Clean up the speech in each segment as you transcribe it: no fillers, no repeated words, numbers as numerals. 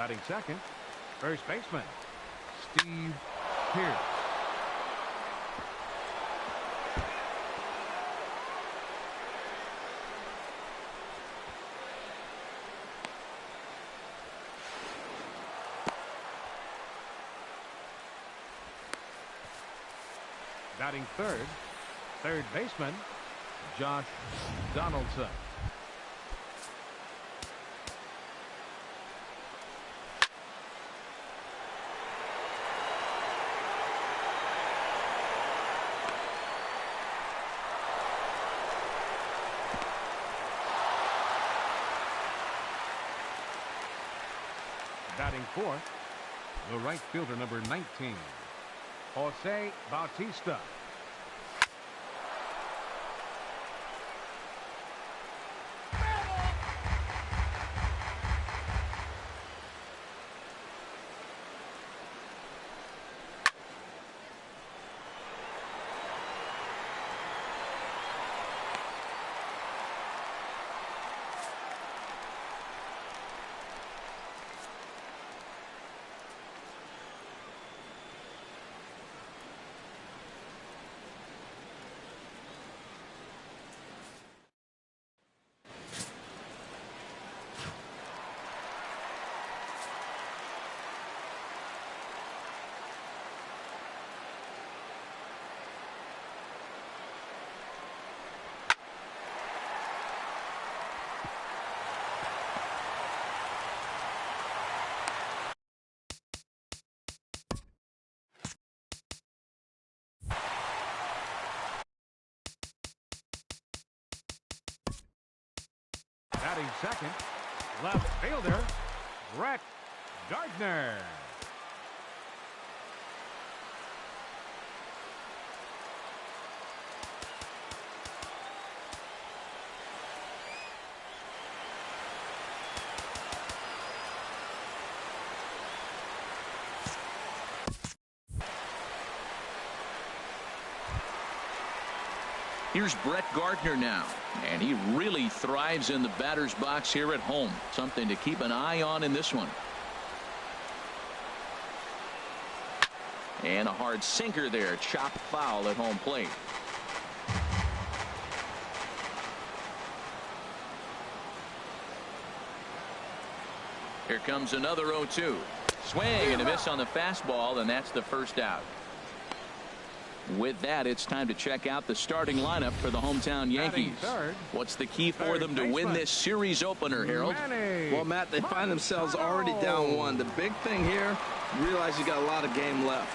Batting second, first baseman, Steve Pearce. Batting third, third baseman, Josh Donaldson. Batting fourth, the right fielder, number 19, Jose Bautista. Batting second, left fielder, Brett Gardner. Here's Brett Gardner now, and he really thrives in the batter's box here at home. Something to keep an eye on in this one. And a hard sinker there, chopped foul at home plate. Here comes another 0-2. Swing and a miss on the fastball, and that's the first out. With that, it's time to check out the starting lineup for the hometown Yankees. What's the key for them to win this series opener, Harold? Well, Matt, they find themselves already down one. The big thing here, realize you got a lot of game left.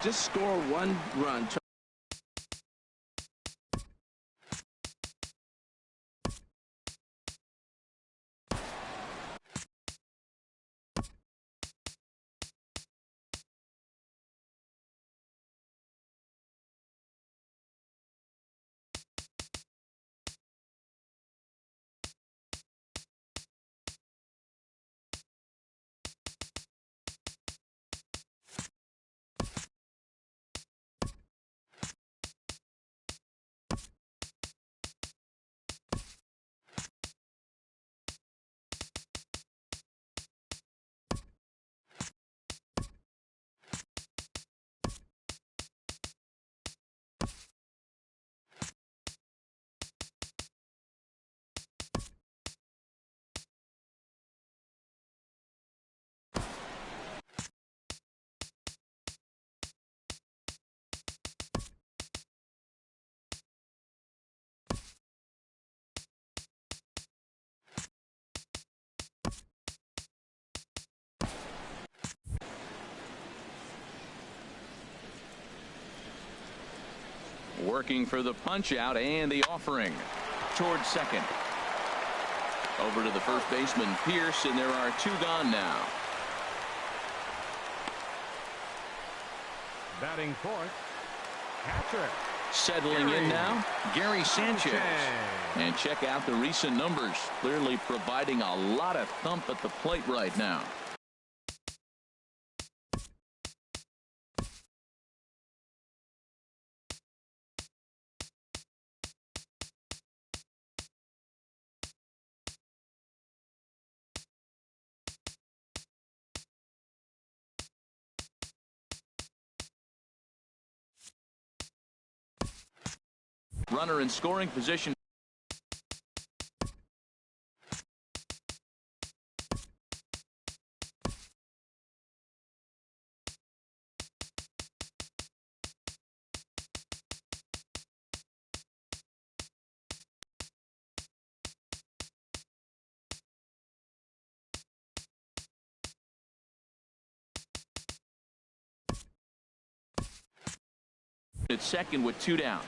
Just score one run. Working for the punch out and the offering towards second. Over to the first baseman, Pierce, and there are 2 gone now. Batting fourth, catcher. Settling in now, Gary Sanchez. And check out the recent numbers. Clearly providing a lot of thump at the plate right now. Runner in scoring position. At second with 2 down.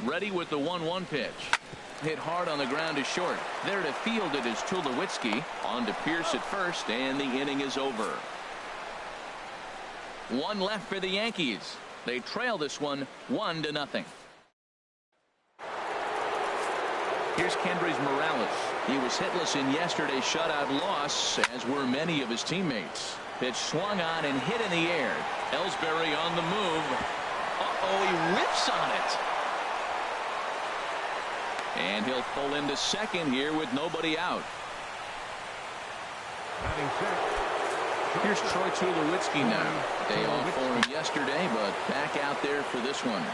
Ready with the 1-1 pitch. Hit hard on the ground to short. There to field it is Tulowitzki. On to Pierce at first, and the inning is over. 1 left for the Yankees. They trail this one 1-0. Here's Kendrys Morales. He was hitless in yesterday's shutout loss, as were many of his teammates. Pitch swung on and hit in the air. Ellsbury on the move. Uh-oh, he whips on it. And he'll pull into second here with nobody out. Here's Troy Tulowitzki now. Day off for him yesterday, but back out there for this one.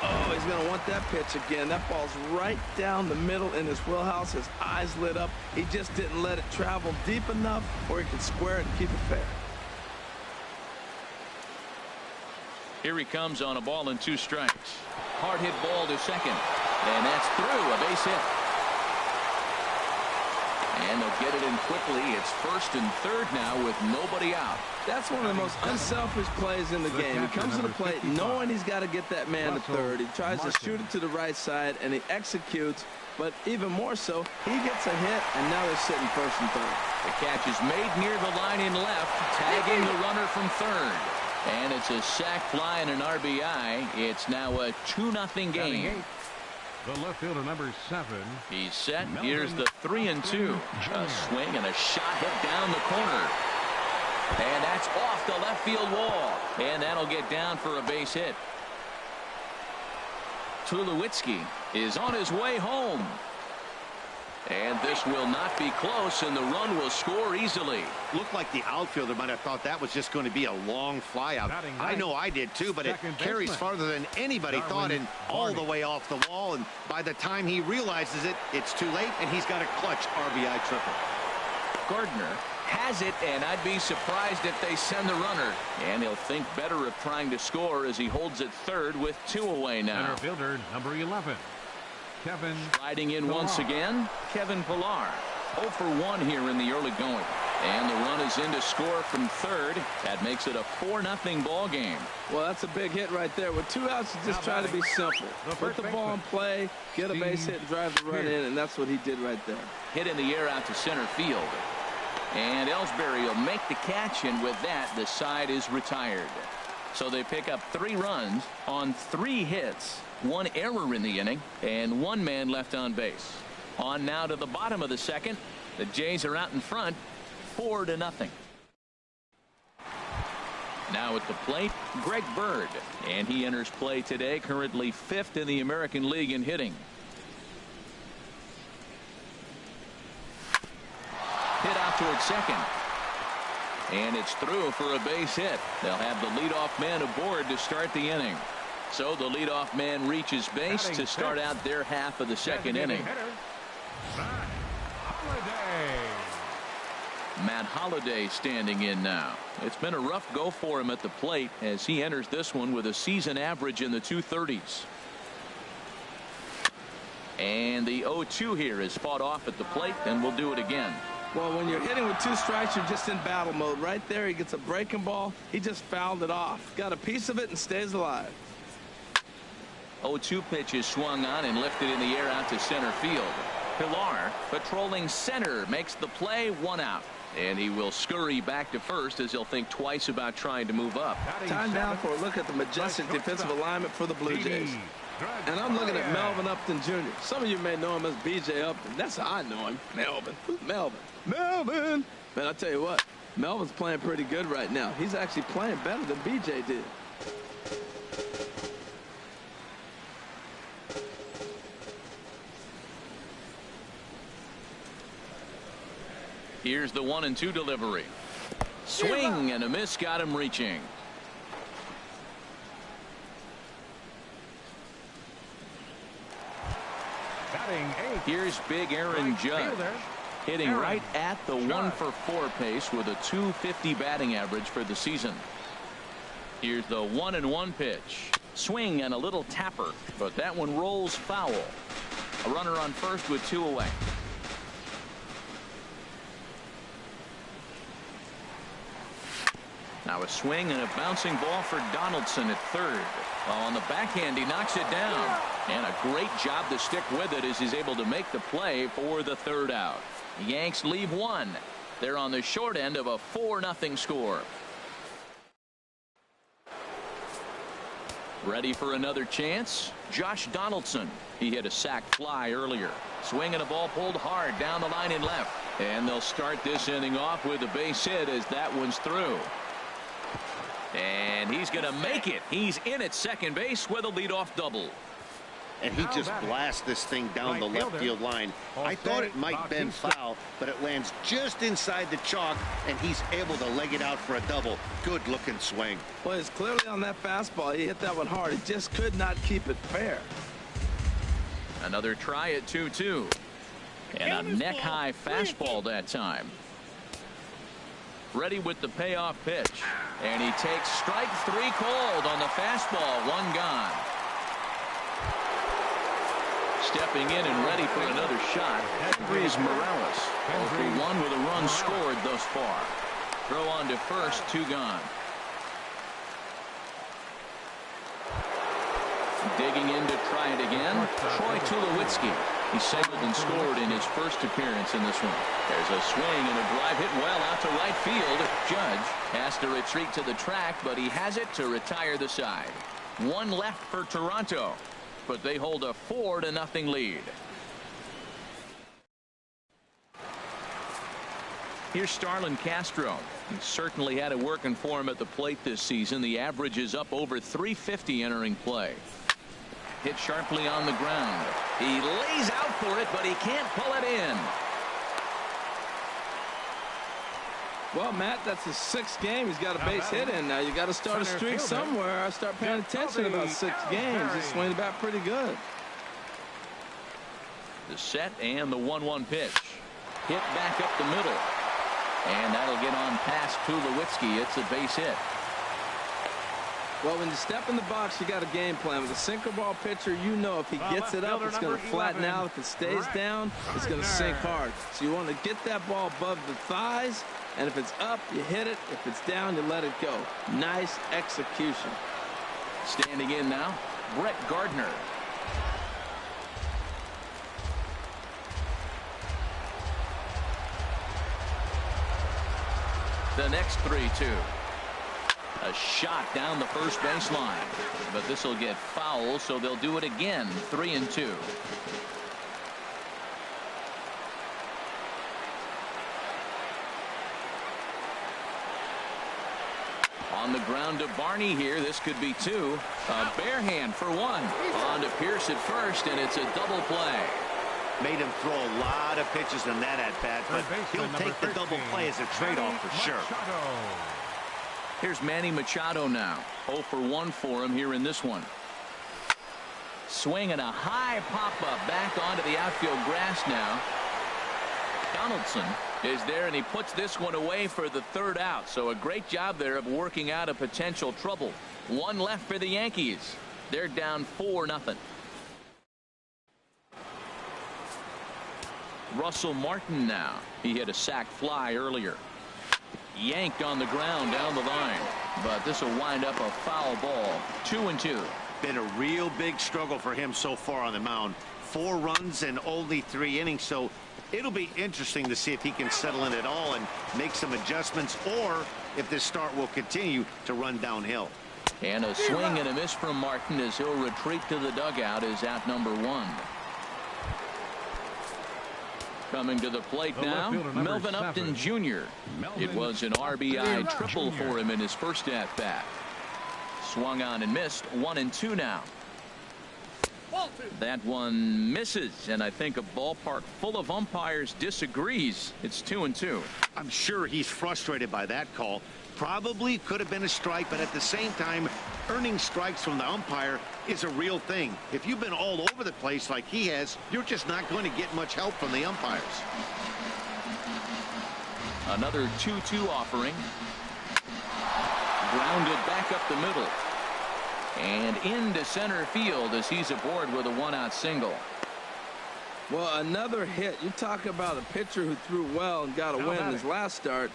Oh, he's going to want that pitch again. That ball's right down the middle in his wheelhouse. His eyes lit up. He just didn't let it travel deep enough where he could square it and keep it fair. Here he comes on a ball and 2 strikes. Hard hit ball to second. And that's through, a base hit. And they'll get it in quickly. It's first and third now with nobody out. That's one of the most unselfish plays in the game. He comes to the plate knowing he's got to get that man to third. He tries to shoot it to the right side, and he executes. But even more so, he gets a hit, and now they're sitting first and third. The catch is made near the line in left, tagging the runner from third. And it's a sac fly and an RBI. It's now a 2-0 game. The left fielder, number 7. He's set. Here's the 3-2. A swing and a shot hit down the corner. And that's off the left field wall. And that'll get down for a base hit. Tulowitzki is on his way home. And this will not be close, and the run will score easily. Looked like the outfielder might have thought that was just going to be a long fly out. I know I did too, but it carries farther than anybody thought, and all the way off the wall. And by the time he realizes it, it's too late, and he's got a clutch RBI triple. Gardner has it, and I'd be surprised if they send the runner. And he'll think better of trying to score as he holds it third with 2 away now. Center fielder, number 11. Kevin riding in once again, Kevin Pillar. 0 for 1 here in the early going. And the run is in to score from third. That makes it a 4-0 ball game. Well, that's a big hit right there. With 2 outs, you just try to be simple. Put the ball in play, get a base hit, and drive the run in, and that's what he did right there. Hit in the air out to center field. And Ellsbury will make the catch, and with that, the side is retired. So they pick up 3 runs on 3 hits. 1 error in the inning, and 1 man left on base. On now to the bottom of the second. The Jays are out in front, 4-0. Now at the plate, Greg Bird, and he enters play today, currently 5th in the American League in hitting. Hit out towards second. And it's through for a base hit. They'll have the leadoff man aboard to start the inning. So the leadoff man reaches base to start out their half of the second inning. Matt Holliday standing in now. It's been a rough go for him at the plate as he enters this one with a season average in the 230s. And the 0-2 here is fought off at the plate, and we'll do it again. Well, when you're hitting with 2 strikes, you're just in battle mode. Right there, he gets a breaking ball. He just fouled it off. Got a piece of it and stays alive. 0-2 pitch is swung on and lifted in the air out to center field. Pilar, patrolling center, makes the play, 1 out. And he will scurry back to first as he'll think twice about trying to move up. Time now for a look at the majestic defensive alignment for the Blue Jays. And I'm looking at Melvin Upton Jr. Some of you may know him as B.J. Upton. That's how I know him. Melvin. Who's Melvin? Melvin! Man, I'll tell you what. Melvin's playing pretty good right now. He's actually playing better than B.J. did. Here's the 1-2 delivery. Swing and a miss, got him reaching. Here's big Aaron Judge, hitting right at the 1-for-4 pace with a .250 batting average for the season. Here's the 1-1 pitch. Swing and a little tapper, but that one rolls foul. A runner on first with 2 away. Now a swing and a bouncing ball for Donaldson at third. Well, on the backhand, he knocks it down. And a great job to stick with it as he's able to make the play for the 3rd out. The Yanks leave 1. They're on the short end of a 4-0 score. Ready for another chance? Josh Donaldson. He hit a sac fly earlier. Swinging a ball pulled hard down the line and left. And they'll start this inning off with a base hit as that one's through. And he's going to make it. He's in at second base with a leadoff double. And he just blasts this thing down the left field line. I thought it might bend foul, but it lands just inside the chalk, and he's able to leg it out for a double. Good looking swing. Well, it's clearly on that fastball. He hit that one hard. He just could not keep it fair. Another try at 2-2. And a neck-high fastball that time. Ready with the payoff pitch. And he takes strike 3 cold on the fastball. 1 gone. Stepping in and ready for another shot. Is Morales. 0-for-1 with a run scored thus far. Throw on to first. 2 gone. Digging in to try it again. Troy Tulowitzki. He singled and scored in his first appearance in this one. There's a swing and a drive hit well out to right field. Judge has to retreat to the track, but he has it to retire the side. 1 left for Toronto, but they hold a 4-0 lead. Here's Starlin Castro. He certainly had it working for him at the plate this season. The average is up over .350 entering play. Hit sharply on the ground. He lays out for it, but he can't pull it in. Well, Matt, that's his 6th game. He's got a base hit in now. You got to start a streak somewhere. I start paying attention about 6 games. He's swinging the bat pretty good. The set and the 1-1 pitch. Hit back up the middle. And that'll get on past Tulowitzki. It's a base hit. Well, when you step in the box, you got a game plan. With a sinker ball pitcher, you know if he gets it up, it's going to flatten out. If it stays down, it's going to sink hard. So you want to get that ball above the thighs, and if it's up, you hit it. If it's down, you let it go. Nice execution. Standing in now, Brett Gardner. The next 3-2. A shot down the first baseline, but this will get foul, so they'll do it again. 3-2. On the ground to Barney here. This could be 2. A bare hand for 1. On to Pierce at first, and it's a double play. Made him throw a lot of pitches in that at-bat, but he'll take the double play as a trade-off for sure. Here's Manny Machado now. 0-for-1 for him here in this one. Swing and a high pop-up back onto the outfield grass now. Donaldson is there, and he puts this one away for the 3rd out. So a great job there of working out a potential trouble. 1 left for the Yankees. They're down 4-0. Russell Martin now. He hit a sac fly earlier. Yanked on the ground down the line. But this will wind up a foul ball. 2-2. Been a real big struggle for him so far on the mound. 4 runs and only 3 innings. So it'll be interesting to see if he can settle in at all and make some adjustments, or if this start will continue to run downhill. And a swing and a miss from Martin as he'll retreat to the dugout is out number 1. Coming to the plate now, Melvin Upton Jr. It was an RBI triple for him in his first at-bat. Swung on and missed. 1-2 now. That one misses, and I think a ballpark full of umpires disagrees. It's 2-2. I'm sure he's frustrated by that call. Probably could have been a strike, but at the same time, earning strikes from the umpire is a real thing. If you've been all over the place like he has, you're just not going to get much help from the umpires. Another 2-2 offering. Grounded back up the middle. And into center field as he's aboard with a 1-out single. Well, another hit. You talk about a pitcher who threw well and got a win in his last start.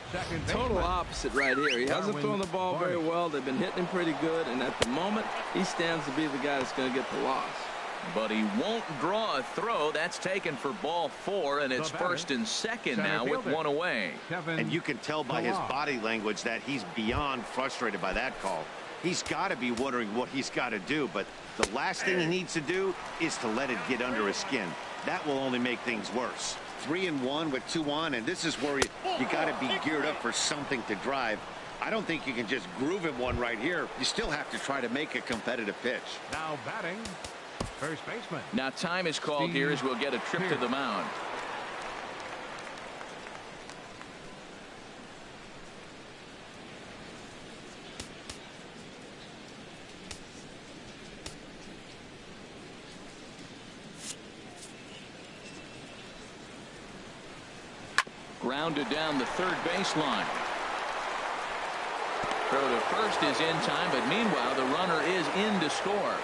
Total opposite right here. He hasn't thrown the ball very well. They've been hitting him pretty good, and at the moment, he stands to be the guy that's going to get the loss. But he won't draw a throw. That's taken for ball 4, and it's first and second now with 1 away. And you can tell by his body language that he's beyond frustrated by that call. He's got to be wondering what he's got to do, but the last thing he needs to do is to let it get under his skin. That will only make things worse. 3-1 with 2 on, and this is where you got to be geared up for something to drive. I don't think you can just groove him one right here. You still have to try to make a competitive pitch. Now batting, first baseman. Now time is called here as we'll get a trip to the mound. Grounded down the third baseline. Throw to first is in time, but meanwhile the runner is in to score.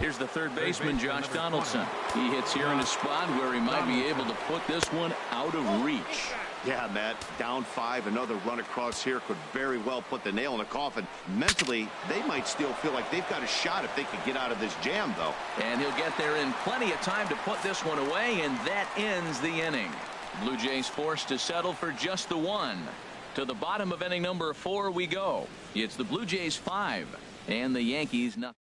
Here's the third baseman, Josh Donaldson. He hits here in a spot where he might be able to put this one out of reach. Yeah, Matt, down 5, another run across here could very well put the nail in the coffin. Mentally, they might still feel like they've got a shot if they could get out of this jam, though. And he'll get there in plenty of time to put this one away, and that ends the inning. Blue Jays forced to settle for just the 1. To the bottom of inning number 4 we go. It's the Blue Jays 5 and the Yankees nothing.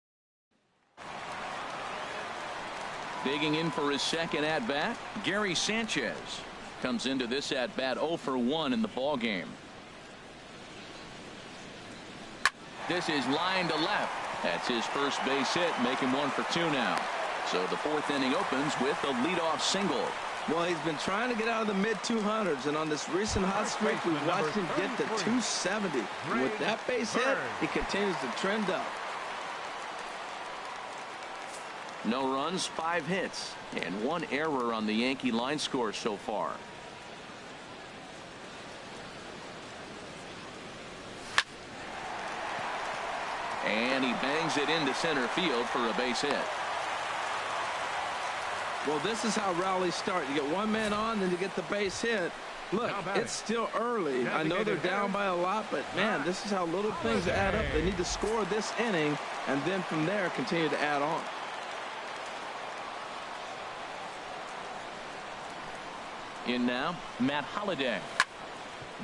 Digging in for his second at-bat, Gary Sanchez. Comes into this at-bat 0 for 1 in the ball game. This is line to left. That's his first base hit, making 1 for 2 now. So the 4th inning opens with a leadoff single. Well, he's been trying to get out of the mid-200s, and on this recent hot streak, we've watched him get to 270. And with that base hit, he continues to trend up. No runs, 5 hits, and 1 error on the Yankee line score so far. And he bangs it into center field for a base hit. Well, this is how rallies start. You get one man on, then you get the base hit. Look, it's still early. I know they're down by a lot, but, man, this is how little things add up. They need to score this inning, and then from there continue to add on. In now, Matt Holliday.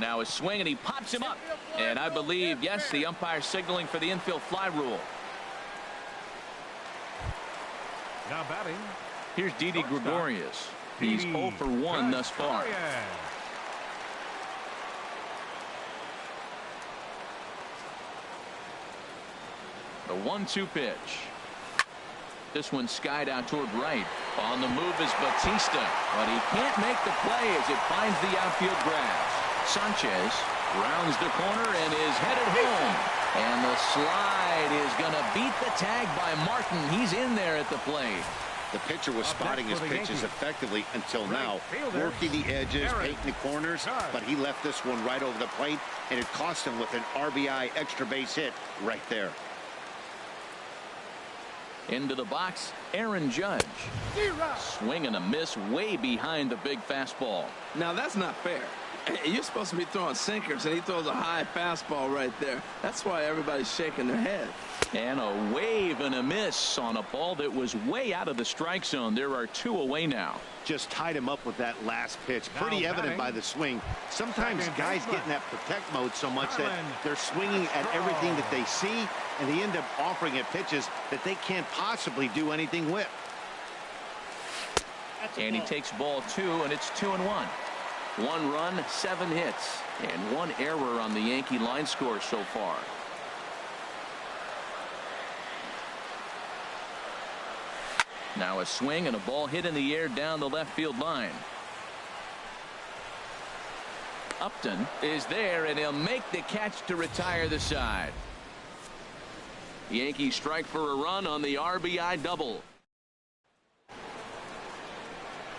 Now a swing, and he pops him up. And I believe, yes, the umpire signaling for the infield fly rule. Now batting. Here's Didi Gregorius. He's 0 for 1 thus far. The 1-2 pitch. This one skied out toward right. On the move is Batista, but he can't make the play as it finds the outfield grass. Sanchez rounds the corner and is headed home. And the slide is going to beat the tag by Martin. He's in there at the plate. The pitcher was spotting his pitches effectively until now, working the edges, painting the corners, but he left this one right over the plate, and it cost him with an RBI extra base hit right there. Into the box, Aaron Judge. Swing and a miss way behind the big fastball. Now that's not fair. You're supposed to be throwing sinkers, and he throws a high fastball right there. That's why everybody's shaking their head. And a wave and a miss on a ball that was way out of the strike zone. There are 2 away now. Just tied him up with that last pitch. Pretty evident by the swing. Sometimes guys get in that protect mode so much that they're swinging at everything that they see, and they end up offering at pitches that they can't possibly do anything with. And he takes ball 2, and it's 2-1. 1 run, 7 hits, and 1 error on the Yankee line score so far. Now a swing and a ball hit in the air down the left field line. Upton is there, and he'll make the catch to retire the side. Yankees strike for a run on the RBI double.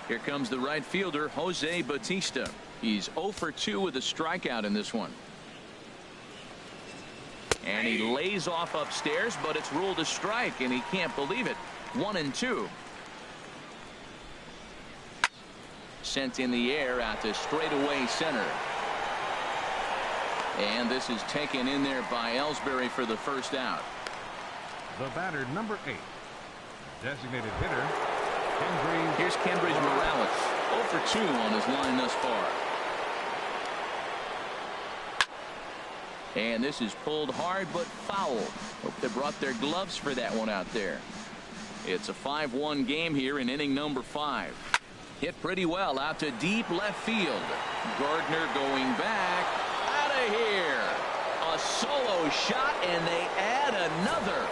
Here comes the right fielder, Jose Bautista. He's 0 for 2 with a strikeout in this one. And he lays off upstairs, but it's ruled a strike, and he can't believe it. 1-2. Sent in the air out to straightaway center. And this is taken in there by Ellsbury for the first out. The batter, number 8. Designated hitter, Here's Kendrys Morales. 0 for 2 on his line thus far. And this is pulled hard but foul. Hope they brought their gloves for that one out there. It's a 5-1 game here in inning number 5. Hit pretty well out to deep left field. Gardner going back. Out of here. A solo shot, and they add another.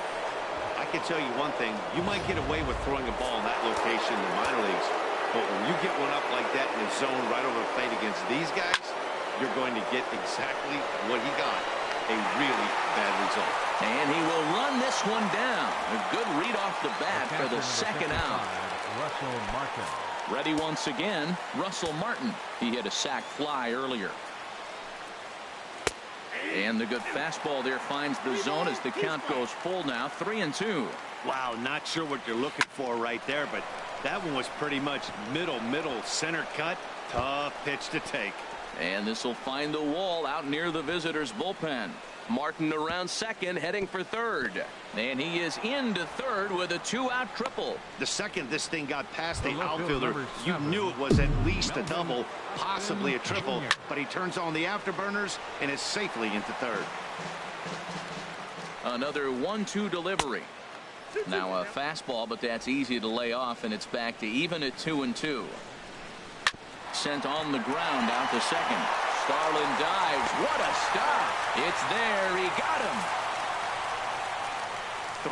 I can tell you one thing. You might get away with throwing a ball in that location in the minor leagues, but when you get one up like that in the zone right over the plate against these guys, you're going to get exactly what he got. A really bad result. And he will run this one down. A good read off the bat for the second out. Russell Martin. Ready once again, Russell Martin. He hit a sac fly earlier. And the good fastball there finds the zone as the count goes full now. 3-2. Wow, not sure what you're looking for right there, but that one was pretty much middle center cut. Tough pitch to take. And this will find the wall out near the visitors' bullpen. Martin around second, heading for third. And he is into third with a 2-out triple. The second this thing got past the outfielder, you knew it was at least a double, possibly a triple, but he turns on the afterburners and is safely into third. Another 1-2 delivery. Now a fastball, but that's easy to lay off, and it's back to even at 2-2. Sent on the ground out to second. Starlin dives. What a stop. It's there. He got him.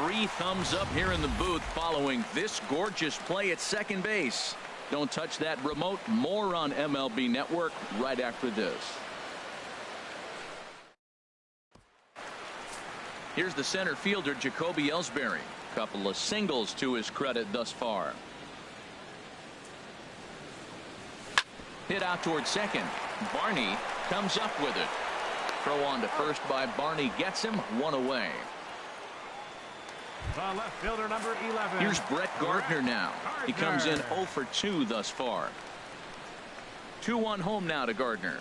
3 thumbs up here in the booth following this gorgeous play at second base. Don't touch that remote. More on MLB Network right after this. Here's the center fielder, Jacoby Ellsbury. Couple of singles to his credit thus far. Hit out towards second. Barney comes up with it. Throw on to first by Barney gets him. 1 away. The left fielder, number 11. Here's Brett Gardner now. He comes in 0 for 2 thus far. 2-1 home now to Gardner.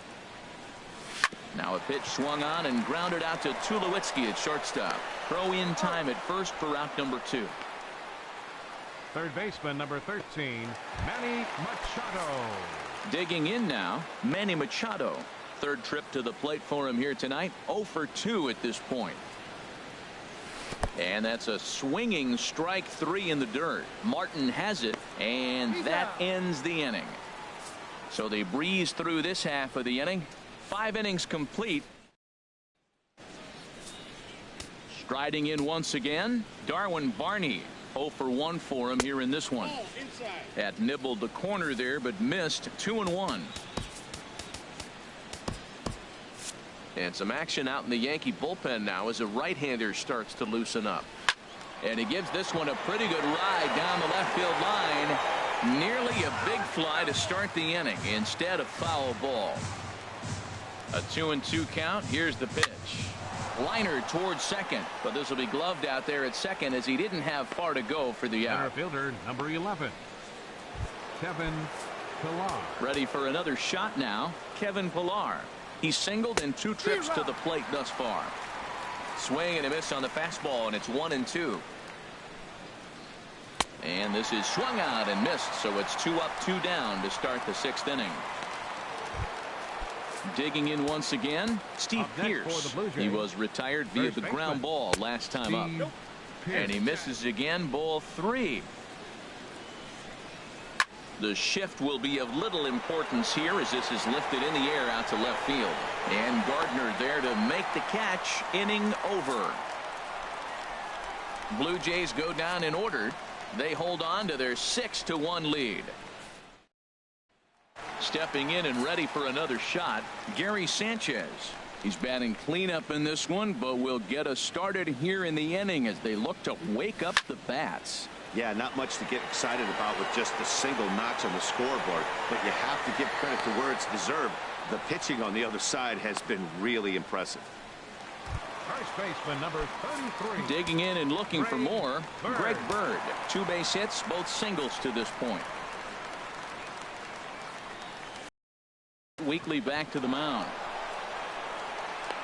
Now a pitch swung on and grounded out to Tulowitzki at shortstop. Throw in time at first for out number 2. Third baseman, number 13, Manny Machado. Digging in now, Manny Machado. Third trip to the plate for him here tonight. 0 for 2 at this point. And that's a swinging strike 3 in the dirt. Martin has it, and that ends the inning. So they breeze through this half of the inning. 5 innings complete. Striding in once again, Darwin Barney. 0 for 1 for him here in this one. Had nibbled the corner there, but missed. 2-1. And some action out in the Yankee bullpen now as a right-hander starts to loosen up. And he gives this one a pretty good ride down the left field line. Nearly a big fly to start the inning instead of foul ball. A 2-2 count. Here's the pitch. Liner towards second, but this will be gloved out there at second as he didn't have far to go for the Center out. fielder number 11, Kevin Pillar. Ready for another shot now, Kevin Pillar. He's singled in 2 trips to the plate thus far. Swing and a miss on the fastball, and it's 1-2. And this is swung out and missed, so it's 2 up, 2 down to start the 6th inning. Digging in once again, Steve Pearce. He was retired via the ground ball last time up. And he misses again, ball 3. The shift will be of little importance here as this is lifted in the air out to left field. And Gardner there to make the catch. Inning over. Blue Jays go down in order. They hold on to their 6-1 lead. Stepping in and ready for another shot, Gary Sanchez. He's batting cleanup in this one, but will get us started here in the inning as they look to wake up the bats. Yeah, not much to get excited about with just a single notch on the scoreboard, but you have to give credit to where it's deserved. The pitching on the other side has been really impressive. First baseman number 33. Digging in and looking for more, Greg Bird. 2 base hits, both singles to this point. Weekly back to the mound.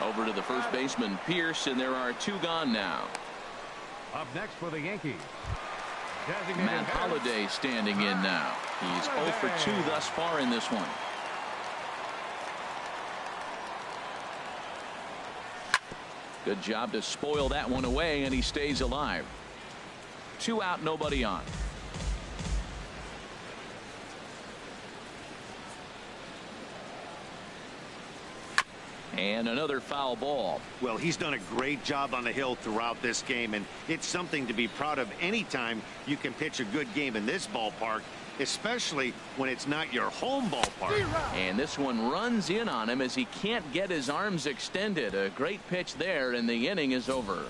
Over to the first baseman, Pearce, and there are 2 gone now. Up next for the Yankees, Matt Holliday standing in now. He's 0 for 2 thus far in this one. Good job to spoil that one away, and he stays alive. 2 out, nobody on. And another foul ball. Well, he's done a great job on the hill throughout this game, and it's something to be proud of anytime you can pitch a good game in this ballpark, especially when it's not your home ballpark. And this one runs in on him as he can't get his arms extended. A great pitch there, and the inning is over.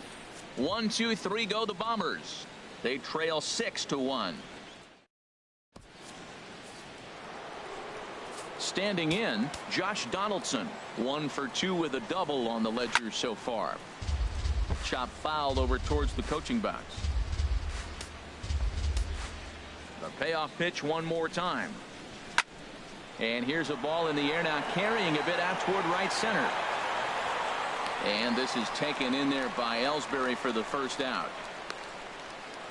1, 2, 3 go the Bombers. They trail 6-1. Standing in, Josh Donaldson. 1 for 2 with a double on the ledger so far. Chop fouled over towards the coaching box. The payoff pitch one more time. And here's a ball in the air now, carrying a bit out toward right center. And this is taken in there by Ellsbury for the first out.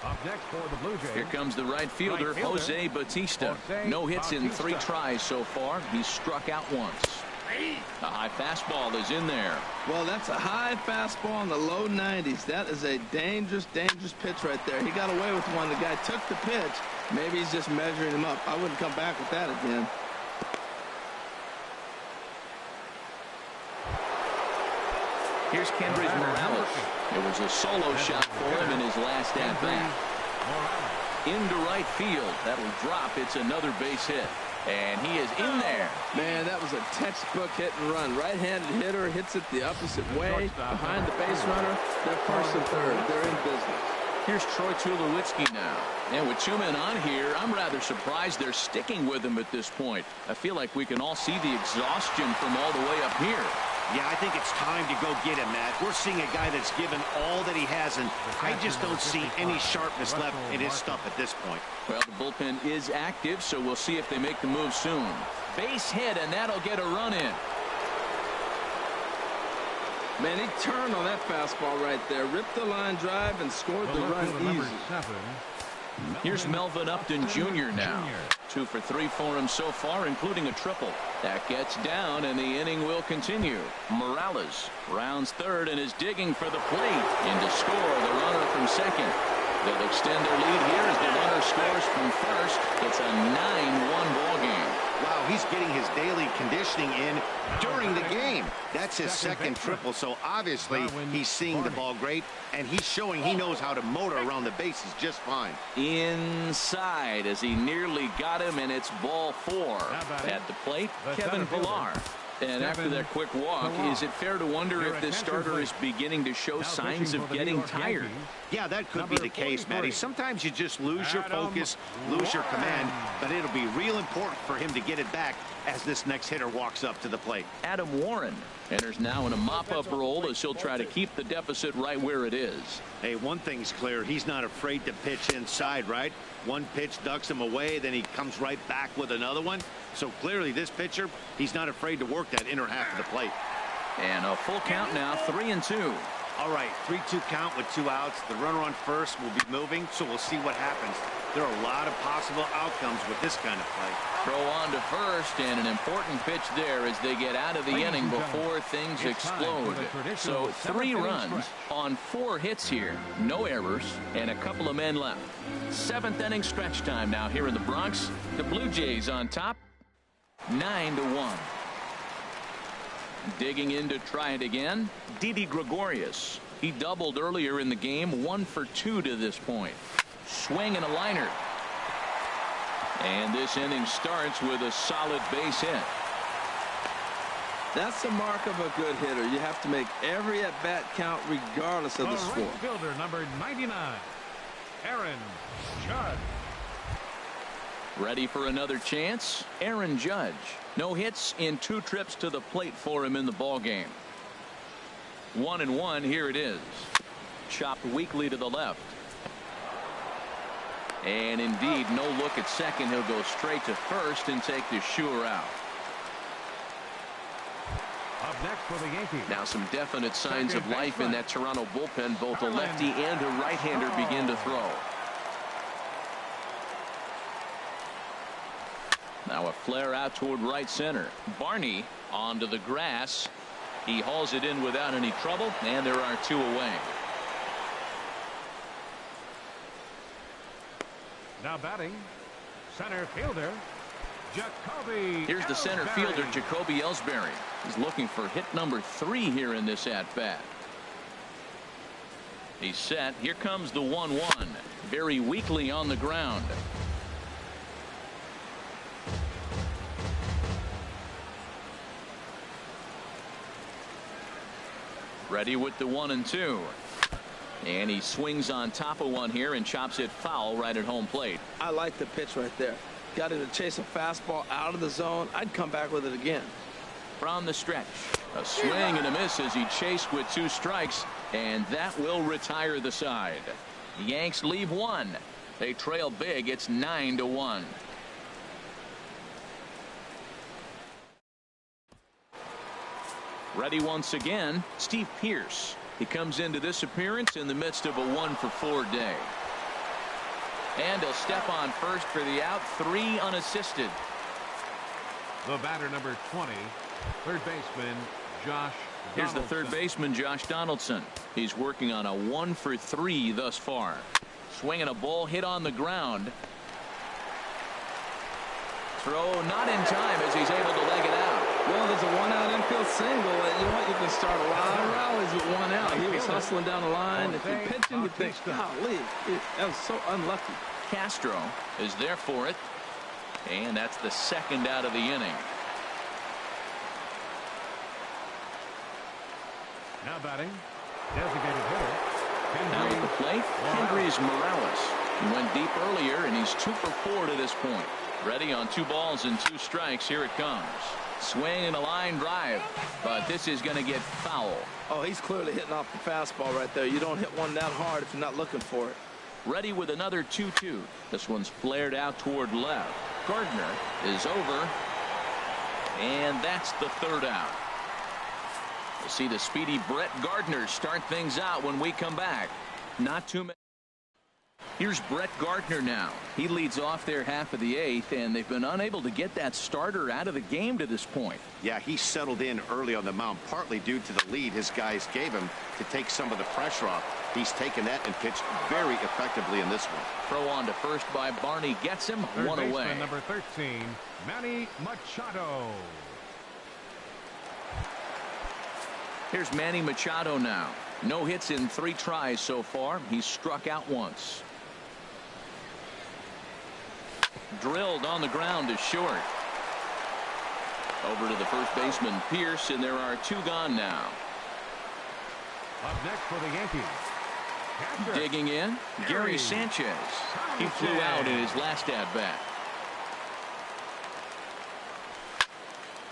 Up next for the Blue Jays, here comes the right fielder, Jose Bautista. No hits in 3 tries so far. He's struck out once. A high fastball is in there. Well, that's a high fastball in the low 90s. That is a dangerous pitch right there. He got away with one. The guy took the pitch. Maybe he's just measuring him up. I wouldn't come back with that again. Here's Kendrys Morales. It was a solo shot for him in his last at-bat. Into right field. That'll drop. It's another base hit. And he is in there. Man, that was a textbook hit and run. Right-handed hitter hits it the opposite way. Behind the base runner. They're first and third. They're in business. Here's Troy Tulowitzki now. And with 2 men on here, I'm rather surprised they're sticking with him at this point. I feel like we can all see the exhaustion from all the way up here. Yeah, I think it's time to go get him, Matt. We're seeing a guy that's given all that he has, and I just don't see any sharpness left in his stuff at this point. Well, the bullpen is active, so we'll see if they make the move soon. Base hit, and that'll get a run in. Man, he turned on that fastball right there, ripped the line drive, and scored the run easy. Here's Melvin Upton Jr. now. 2 for 3 for him so far, including a triple. That gets down, and the inning will continue. Morales rounds third and is digging for the plate. In to score the runner from second. They'll extend their lead here as the runner scores from first. It's a 9-1 ball game. Wow, he's getting his daily conditioning in during the game. That's his second triple, so obviously he's seeing the ball great, and he's showing he knows how to motor around the bases just fine. Inside as he nearly got him, and it's ball 4. At the plate, Kevin Pillar. And after that quick walk, is it fair to wonder if this starter is beginning to show signs of getting tired? Yeah, that could be the case, Matty. Sometimes you just lose your focus, lose your command, but it'll be real important for him to get it back as this next hitter walks up to the plate. Adam Warren enters now in a mop-up role as he'll try to keep the deficit right where it is. Hey, one thing's clear. He's not afraid to pitch inside, right? One pitch ducks him away, then he comes right back with another one. So clearly this pitcher, he's not afraid to work that inner half of the plate. And a full count now, 3-2. All right, 3-2 count with 2 outs. The runner on first will be moving, so we'll see what happens. There are a lot of possible outcomes with this kind of play. Throw on to first, and an important pitch there as they get out of the inning before things explode. So 3 runs on 4 hits here, no errors, and a couple of men left. 7th inning stretch time now here in the Bronx. The Blue Jays on top, 9-1. Digging in to try it again, Didi Gregorius. He doubled earlier in the game, 1 for 2 to this point. Swing and a liner. And this inning starts with a solid base hit. That's the mark of a good hitter. You have to make every at-bat count regardless of the score. Right fielder number 99, Aaron Judge. Ready for another chance? Aaron Judge. No hits in 2 trips to the plate for him in the ballgame. 1-1, here it is. Chopped weakly to the left. And indeed, no look at second. He'll go straight to first and take the sure out. Up next for the Yankees. Now some definite signs of life in that Toronto bullpen. Both a lefty and a right-hander begin to throw. Now a flare out toward right center. Barney onto the grass. He hauls it in without any trouble, and there are 2 away. Now batting, center fielder, Jacoby. Here's the center fielder, Jacoby Ellsbury. He's looking for hit number 3 here in this at-bat. He's set. Here comes the 1-1. Very weakly on the ground. Ready with the 1-2. And he swings on top of one here and chops it foul right at home plate. I like the pitch right there. Got him to chase a fastball out of the zone. I'd come back with it again. From the stretch, a swing and a miss as he chased with 2 strikes, and that will retire the side. The Yanks leave 1. They trail big. It's 9-1. Ready once again, Steve Pearce. He comes into this appearance in the midst of a 1-for-4 day. And he'll step on first for the out, 3 unassisted. The batter number 20, third baseman Josh Donaldson. Here's the third baseman, Josh Donaldson. He's working on a 1-for-3 thus far. Swinging a ball hit on the ground. Throw not in time as he's able to leg it out. Well, there's a 1-out infield single, and you know what? You can start a lot of rallies with 1 out. He was hustling down the line. If you're pitching, you think, golly, that was so unlucky. Castro is there for it, and that's the 2nd out of the inning. Now batting, designated hitter. Now at the plate, Kendrys Morales. He went deep earlier, and he's 2-for-4 to this point. Ready on 2 balls and 2 strikes. Here it comes. Swing and a line drive, but this is going to get foul. Oh, he's clearly hitting off the fastball right there. You don't hit one that hard if you're not looking for it. Ready with another 2-2. This one's flared out toward left. Gardner is over, and that's the 3rd out. We'll see the speedy Brett Gardner start things out when we come back. Not too many. Here's Brett Gardner now. He leads off their half of the 8th, and they've been unable to get that starter out of the game to this point. Yeah, he settled in early on the mound, partly due to the lead his guys gave him to take some of the pressure off. He's taken that and pitched very effectively in this one. Throw on to first by Barney. Gets him. Third 1 away. baseman number 13, Manny Machado. Here's Manny Machado now. No hits in 3 tries so far. He's struck out once. Drilled on the ground to short. Over to the first baseman, Pierce, and there are 2 gone now. Up next for the Yankees. Catcher. Digging in, Gary Sanchez. He flew out in his last at-bat.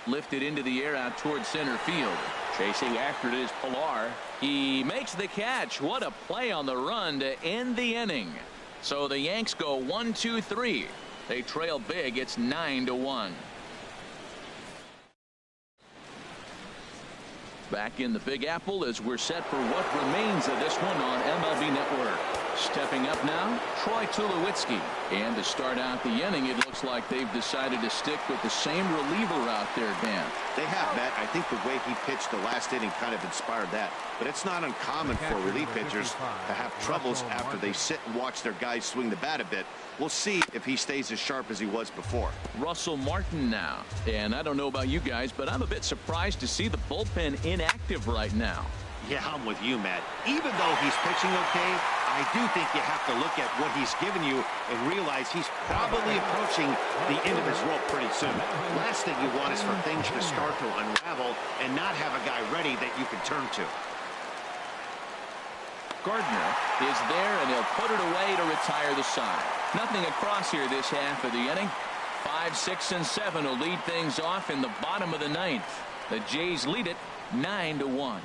Lifted into the air out towards center field. Chasing after it is Pilar. He makes the catch. What a play on the run to end the inning. So the Yanks go 1-2-3. They trail big. It's 9-1. Back in the Big Apple as we're set for what remains of this one on MLB Network. Stepping up now, Troy Tulowitzki. And to start out the inning, it looks like they've decided to stick with the same reliever out there, Dan. They have, Matt. I think the way he pitched the last inning kind of inspired that. But it's not uncommon for relief pitchers to have troubles after they sit and watch their guys swing the bat a bit. We'll see if he stays as sharp as he was before. Russell Martin now. And I don't know about you guys, but I'm a bit surprised to see the bullpen inactive right now. Yeah, I'm with you, Matt. Even though he's pitching okay, I do think you have to look at what he's given you and realize he's probably approaching the end of his rope pretty soon. Last thing you want is for things to start to unravel and not have a guy ready that you can turn to. Gardner is there, and he'll put it away to retire the side. Nothing across here this half of the inning. 5, 6, and 7 will lead things off in the bottom of the 9th. The Jays lead it 9-1.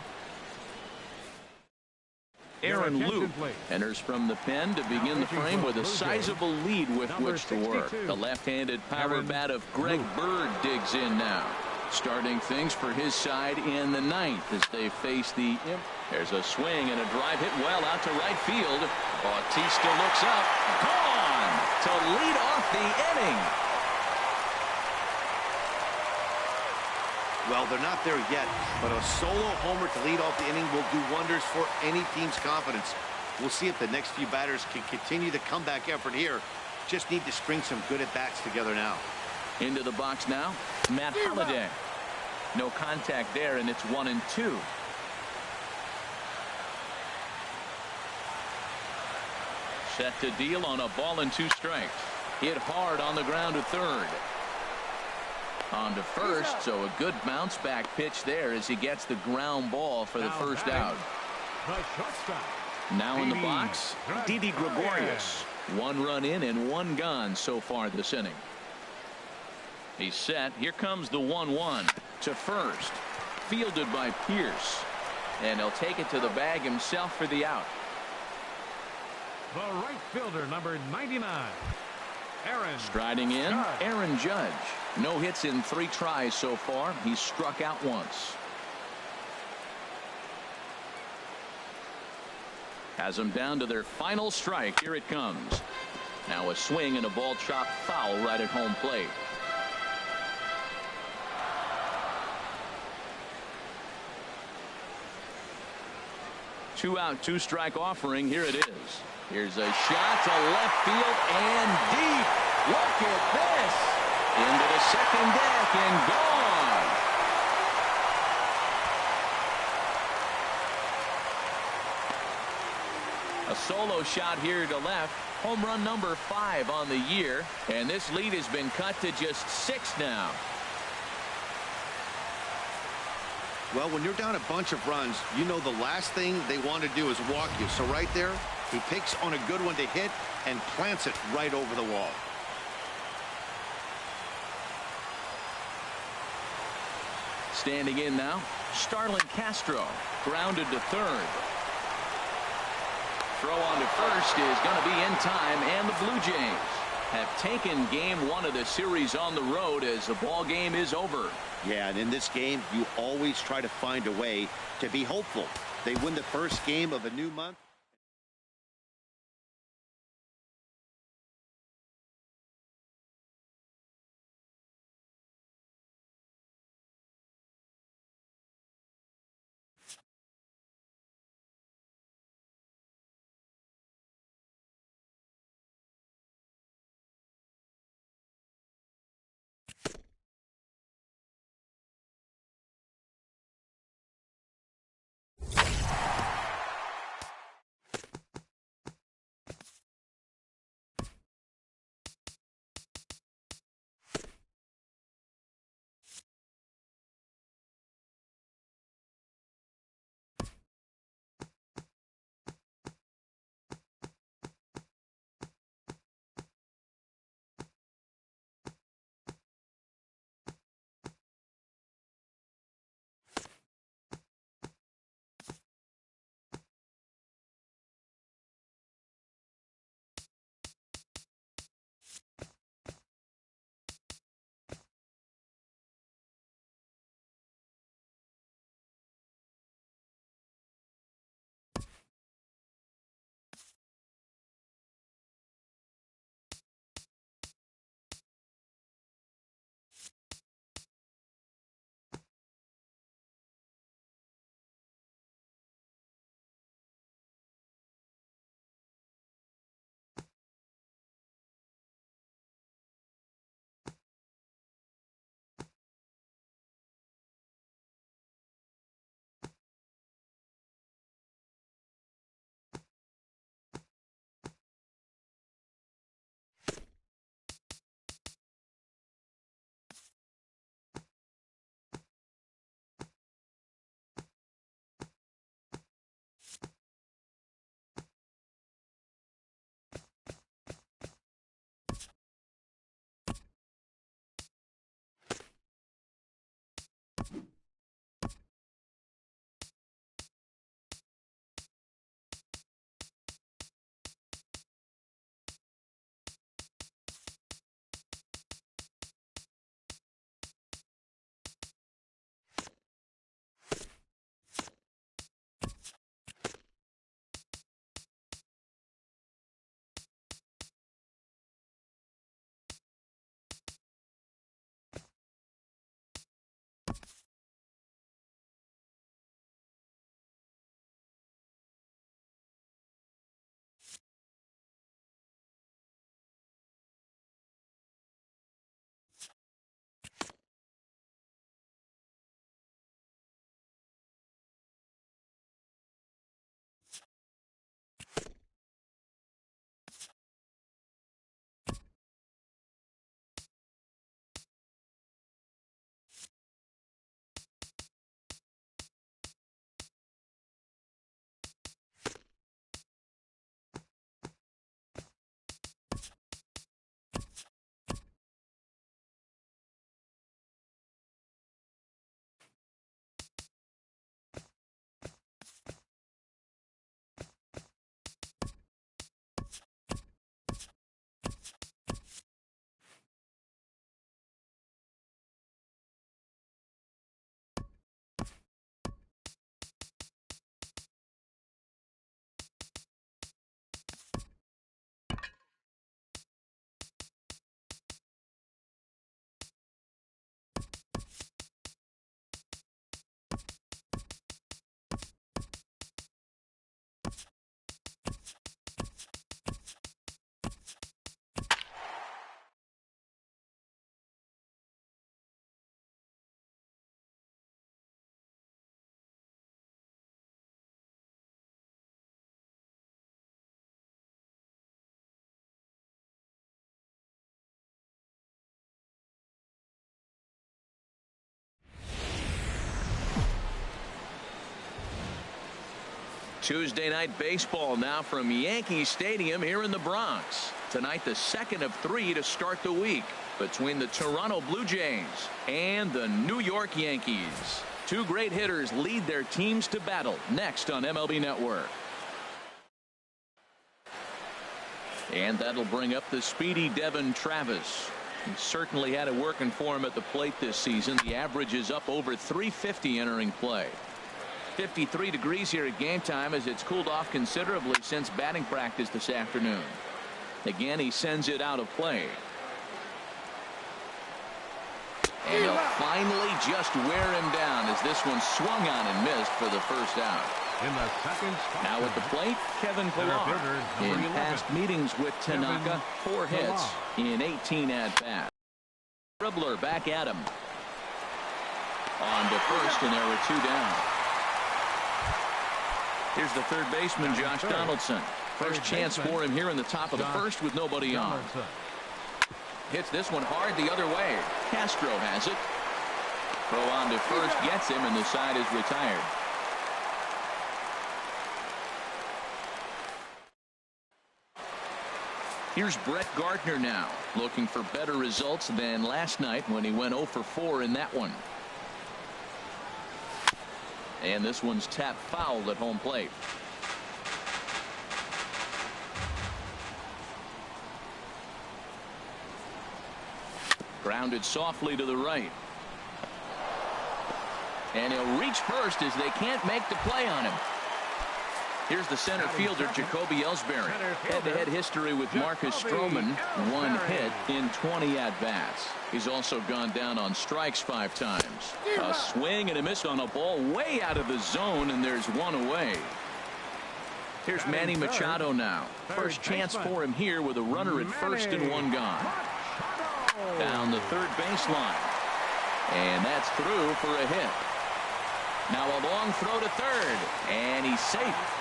Aaron Loup enters from the pen to begin the frame with a sizable lead with which to work. The left-handed power bat of Greg Bird digs in now. Starting things for his side in the 9th as they face the Imp. There's a swing and a drive hit well out to right field. Bautista looks up. Gone to lead off the inning. Well, they're not there yet, but a solo homer to lead off the inning will do wonders for any team's confidence. We'll see if the next few batters can continue the comeback effort here. Just need to string some good at-bats together now. Into the box now, Matt Holliday. No contact there, and it's 1-2. Set to deal on a ball and 2 strikes. Hit hard on the ground to third. On to first, so a good bounce back pitch there as he gets the ground ball for the first out. Now in the box, Didi Gregorius. 1 run in and 1 gone so far this inning. He's set. Here comes the 1-1 to first. Fielded by Pierce. And he'll take it to the bag himself for the out. The right fielder, number 99. Aaron. Striding in, Judge. Aaron Judge. No hits in 3 tries so far. He's struck out once. Has them down to their final strike. Here it comes. Now a swing and a ball chopped foul right at home plate. Two out, 2 strike offering. Here it is. Here's a shot to left field and deep. Look at this. Into the second deck and gone. A solo shot here to left. Home run number 5 on the year. And this lead has been cut to just 6 now. Well, when you're down a bunch of runs, you know the last thing they want to do is walk you. So right there, he picks on a good one to hit and plants it right over the wall. Standing in now, Starlin Castro. Grounded to third. Throw on to first is going to be in time, and the Blue Jays have taken game 1 of the series on the road as the ball game is over. Yeah, and in this game, you always try to find a way to be hopeful. They win the first game of a new month. Tuesday night baseball now from Yankee Stadium here in the Bronx. Tonight, the second of 3 to start the week between the Toronto Blue Jays and the New York Yankees. Two great hitters lead their teams to battle next on MLB Network. And that'll bring up the speedy Devin Travis. He certainly had it working for him at the plate this season. The average is up over 350 entering play. 53 degrees here at game time as it's cooled off considerably since batting practice this afternoon. Again, he sends it out of play. And he'll finally just wear him down as this one swung on and missed for the first out. In the second spot, now at the plate, Kevin Pillar. In past meetings with Tanaka, 4 hits in 18 at-bats. Dribbler back at him. On to first, and there were 2 down. Here's the third baseman, Josh Donaldson. First chance for him here in the top of the first with nobody on. Hits this one hard the other way. Castro has it. Throw on to first gets him, and the side is retired. Here's Brett Gardner now, looking for better results than last night when he went 0 for 4 in that one. And this one's tapped foul at home plate. Grounded softly to the right. And he'll reach first as they can't make the play on him. Here's the center fielder, Jacoby Ellsbury. Head-to-head history with Marcus Stroman. 1 hit in 20 at-bats. He's also gone down on strikes 5 times. A swing and a miss on a ball way out of the zone, and there's 1 away. Here's Manny Machado now. First chance for him here with a runner at first and 1 gone. Down the third baseline. And that's through for a hit. Now a long throw to third, and he's safe.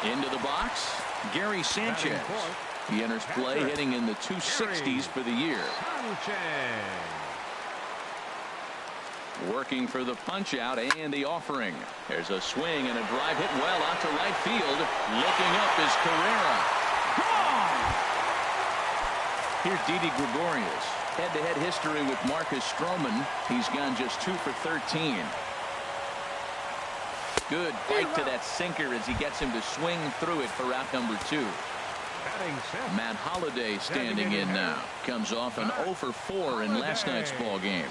Into the box, Gary Sanchez. He enters play hitting in the 260s for the year. Working for the punch out and the offering. There's a swing and a drive hit well out to right field. Looking up is Carrera. Here's Didi Gregorius. Head-to-head history with Marcus Stroman. He's gone just 2 for 13. Good bite to that sinker as he gets him to swing through it for out number 2. Matt Holliday standing in now. Comes off an 0 for 4 in last night's ball game.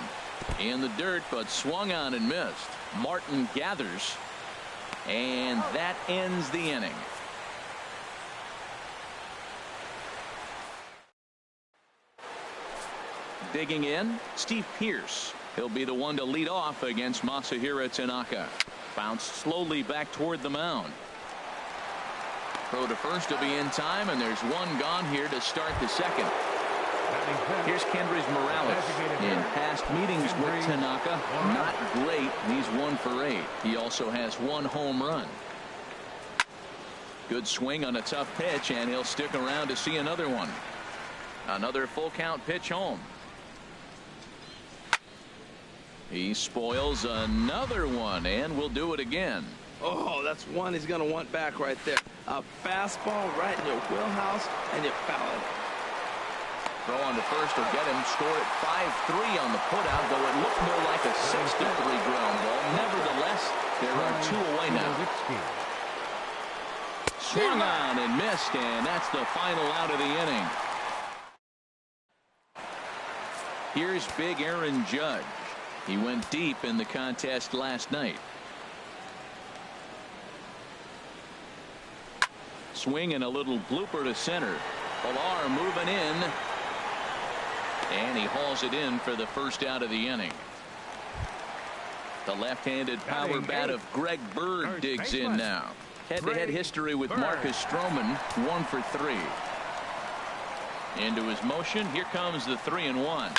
In the dirt, but swung on and missed. Martin gathers, and that ends the inning. Digging in, Steve Pearce. He'll be the one to lead off against Masahiro Tanaka. Bounced slowly back toward the mound. Throw to first will be in time, and there's one gone here to start the second. Here's Kendrys Morales. In past meetings with Tanaka, not great. He's 1 for 8. He also has 1 home run. Good swing on a tough pitch, and he'll stick around to see another one. Another full count pitch home. He spoils another one, and will do it again. Oh, that's one he's going to want back right there. A fastball right in your wheelhouse, and you foul it. Throw on to first will get him. Score at 5-3 on the putout, though it looked more like a 6-3 ground ball. Nevertheless, there are 2 away now. Swung on and missed, and that's the final out of the inning. Here's big Aaron Judge. He went deep in the contest last night. Swing and a little blooper to center. Pilar moving in. And he hauls it in for the first out of the inning. The left-handed power bat of Greg Bird digs in now. Head-to-head history with Marcus Stroman, 1 for 3. Into his motion. Here comes the 3-1.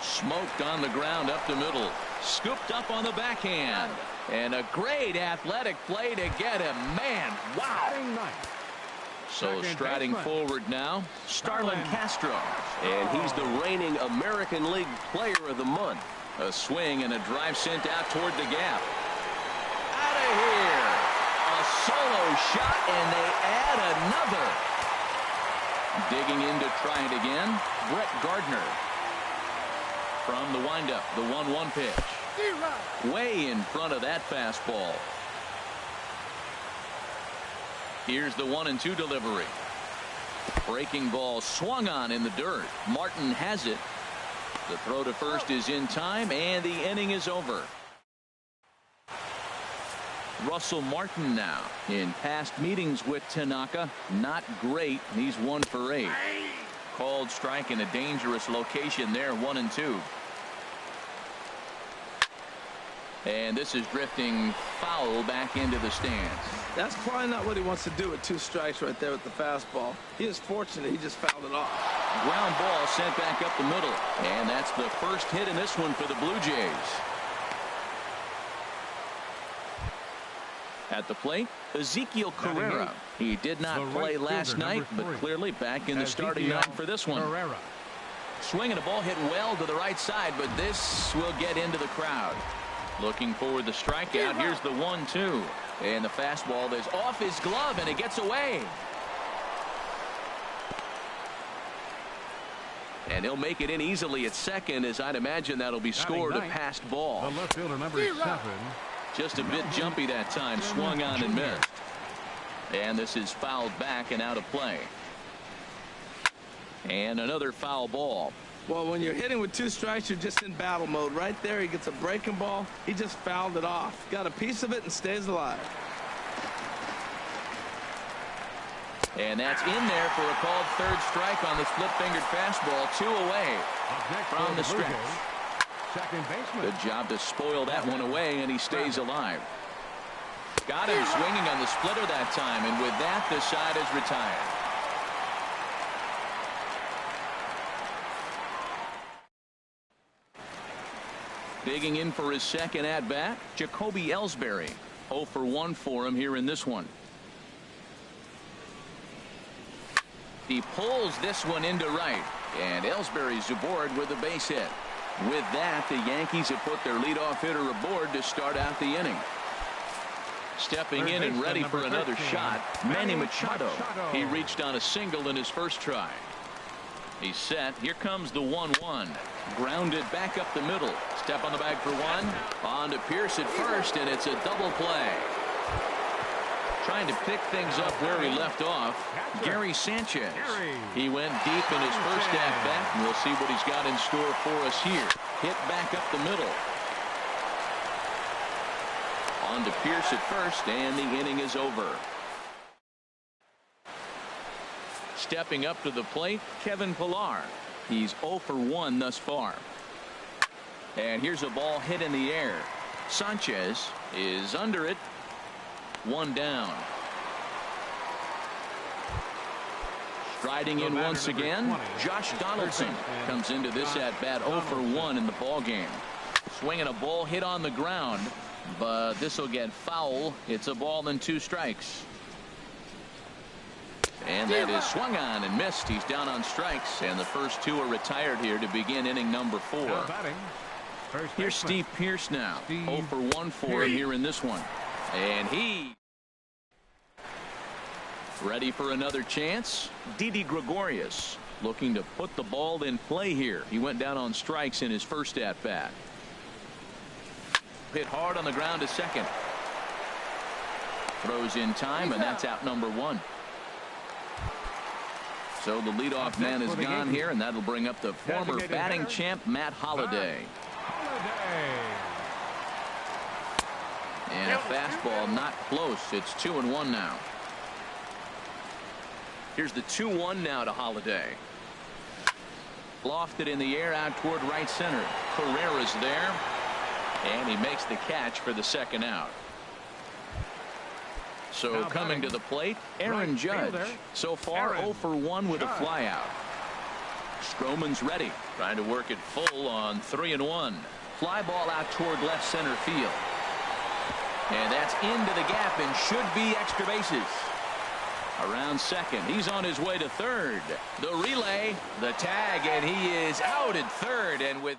Smoked on the ground up the middle. Scooped up on the backhand. And a great athletic play to get him. Man, wow. So striding forward now, Starlin Castro. And he's the reigning American League Player of the Month. A swing and a drive sent out toward the gap. Out of here. A solo shot, and they add another. Digging in to try it again, Brett Gardner. From the windup, the 1-1 pitch. Way in front of that fastball. Here's the 1-2 delivery. Breaking ball swung on in the dirt. Martin has it. The throw to first is in time, and the inning is over. Russell Martin now. In past meetings with Tanaka, not great. He's 1 for 8. Called strike in a dangerous location there, 1-2. And this is drifting foul back into the stands. That's probably not what he wants to do with 2 strikes right there with the fastball. He is fortunate he just fouled it off. Ground ball sent back up the middle. And that's the first hit in this one for the Blue Jays. At the plate, Ezekiel Carrera. He did not play last night, but clearly back in the starting nine for this one. Swinging a ball hit well to the right side, but this will get into the crowd. Looking for the strikeout. Here's the 1-2. And the fastball is off his glove, and it gets away. And he'll make it in easily at second, as I'd imagine that'll be scored a passed ball. The left fielder, number 7. Just a bit jumpy that time. Swung on and missed. And this is fouled back and out of play. And another foul ball. Well, when you're hitting with 2 strikes, you're just in battle mode. Right there, he gets a breaking ball. He just fouled it off. Got a piece of it and stays alive. And that's in there for a called third strike on the split-fingered fastball. 2 away from the stretch. Second baseman. Good job to spoil that one away, and he stays alive. Got him swinging on the splitter that time, and with that, the side is retired. Digging in for his second at-bat, Jacoby Ellsbury. 0 for 1 for him here in this one. He pulls this one into right, and Ellsbury's aboard with a base hit. With that, the Yankees have put their leadoff hitter aboard to start out the inning. Stepping in and ready for another shot, Manny Machado. He reached on a single in his first try. He's set. Here comes the 1-1. Grounded back up the middle. Step on the bag for one. On to Pierce at first, and it's a double play. Trying to pick things up where he left off, Gary Sanchez. He went deep in his first at-bat, and we'll see what he's got in store for us here. Hit back up the middle. On to Pierce at first, and the inning is over. Stepping up to the plate, Kevin Pillar. He's 0 for 1 thus far. And here's a ball hit in the air. Sanchez is under it. One down. Striding in once again, Josh Donaldson comes into this at-bat 0 for 1 in the ball game. Swinging a ball hit on the ground, but this will get foul. It's a ball and 2 strikes. And that is swung on and missed. He's down on strikes, and the first 2 are retired here to begin inning number 4. Here's Steve Pierce now. 0 for 1 for him here in this one. And he ready for another chance. Didi Gregorius looking to put the ball in play here. He went down on strikes in his first at bat. Hit hard on the ground to second. Throws in time, and that's out number 1. So the leadoff man is gone here, and that'll bring up the former batting champ Matt Holliday. And a fastball not close. It's 2-1 now. Here's the 2-1 now to Holliday. Lofted in the air out toward right center. Carrera's there, and he makes the catch for the second out. So coming to the plate, Aaron Judge. So far 0 for 1 with a flyout. Stroman's ready, trying to work it full on 3-1. Fly ball out toward left center field. And that's into the gap and should be extra bases. Around second, he's on his way to third. The relay, the tag, and he is out at third. And with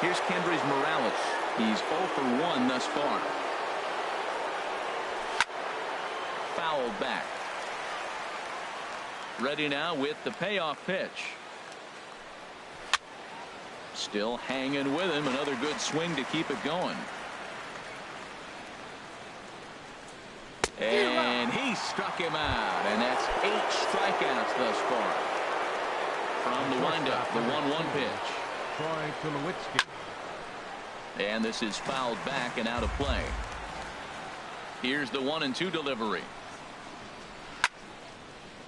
here's Kendrys Morales. He's 0 for 1 thus far. Fouled back. Ready now with the payoff pitch. Still hanging with him. Another good swing to keep it going. And he struck him out, and that's 8 strikeouts thus far. From the windup, the 1-1 pitch. Troy Tulowitzki. And this is fouled back and out of play. Here's the 1-2 delivery.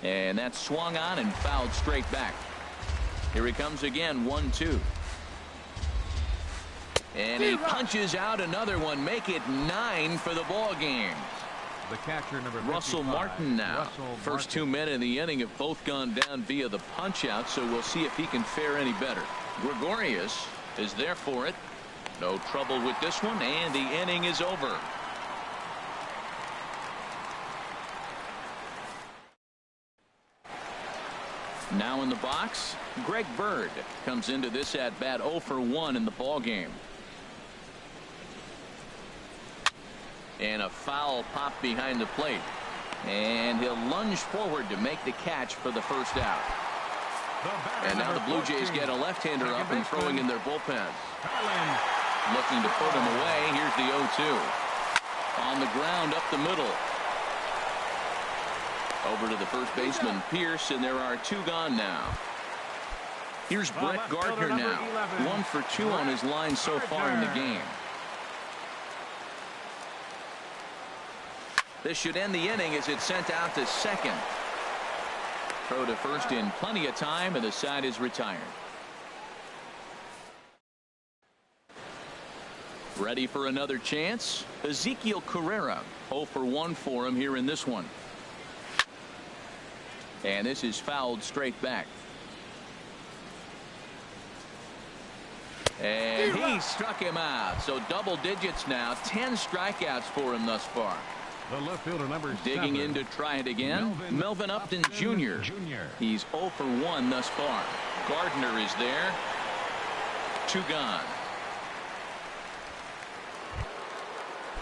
And that's swung on and fouled straight back. Here he comes again, 1-2. And he punches out another one, make it 9 for the ball game. The catcher, number 55, Russell Martin now. First 2 men in the inning have both gone down via the punch out, so we'll see if he can fare any better. Gregorius is there for it. No trouble with this one, and the inning is over. Now in the box, Greg Bird comes into this at bat 0 for 1 in the ball game. And a foul pop behind the plate, and he'll lunge forward to make the catch for the first out. And now the Blue Jays get a left-hander up and throwing in their bullpen. Looking to put him away. Here's the 0-2 on the ground up the middle. Over to the first baseman Pierce, and there are 2 gone now. Here's Brett Gardner now. 1 for 2 on his line so far in the game. This should end the inning as it's sent out to second. Throw to first in plenty of time, and the side is retired. Ready for another chance. Ezekiel Carrera, 0 for 1 for him here in this one. And this is fouled straight back. And he struck him out. So double digits now. 10 strikeouts for him thus far. The left fielder, number 7. Digging in to try it again. Melvin Upton Jr. He's 0 for 1 thus far. Gardner is there. 2 gone.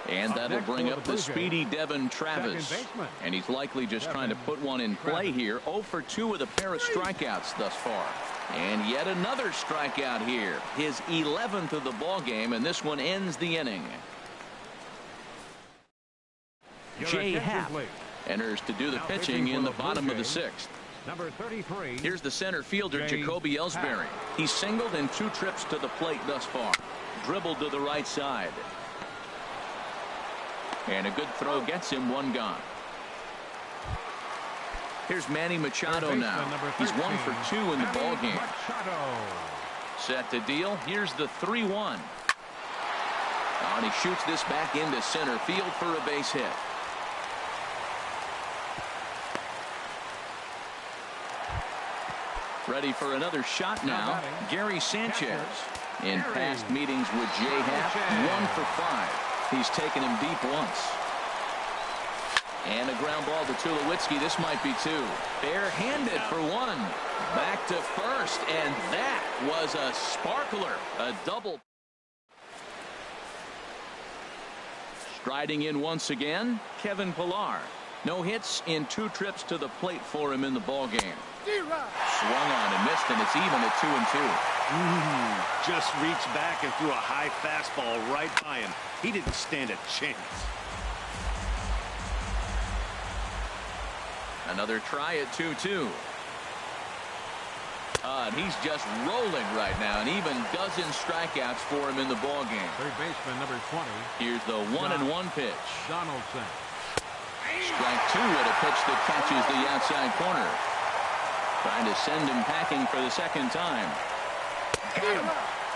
And that'll bring up the speedy Devin Travis. And he's likely just trying to put one in play here. 0 for 2 with a pair of strikeouts thus far. And yet another strikeout here. His 11th of the ball game, and this one ends the inning. Jay Happ enters to do the pitching in the bottom of the 6th. Number 33. Here's the center fielder, Jacoby Ellsbury. He's singled in 2 trips to the plate thus far. Dribbled to the right side. And a good throw gets him 1 gone. Here's Manny Machado now. He's 1 for 2 in the ball game. Set to deal. Here's the 3-1. And he shoots this back into center field for a base hit. Ready for another shot now. Gary Sanchez. In past meetings with Jay Happ, 1 for 5. He's taken him deep once. And a ground ball to Tulowitzki. This might be 2. Bare-handed for 1. Back to first, and that was a sparkler. A double. Striding in once again, Kevin Pillar. No hits in 2 trips to the plate for him in the ball game. Swung on and missed, and it's even at 2-2. Just reached back and threw a high fastball right by him. He didn't stand a chance. Another try at 2-2. And he's just rolling right now, and even dozen strikeouts for him in the ball game. Third baseman number 20. Here's the 1-1 pitch. Donaldson. Strike 2 at a pitch that catches the outside corner. Trying to send him packing for the second time. Got him.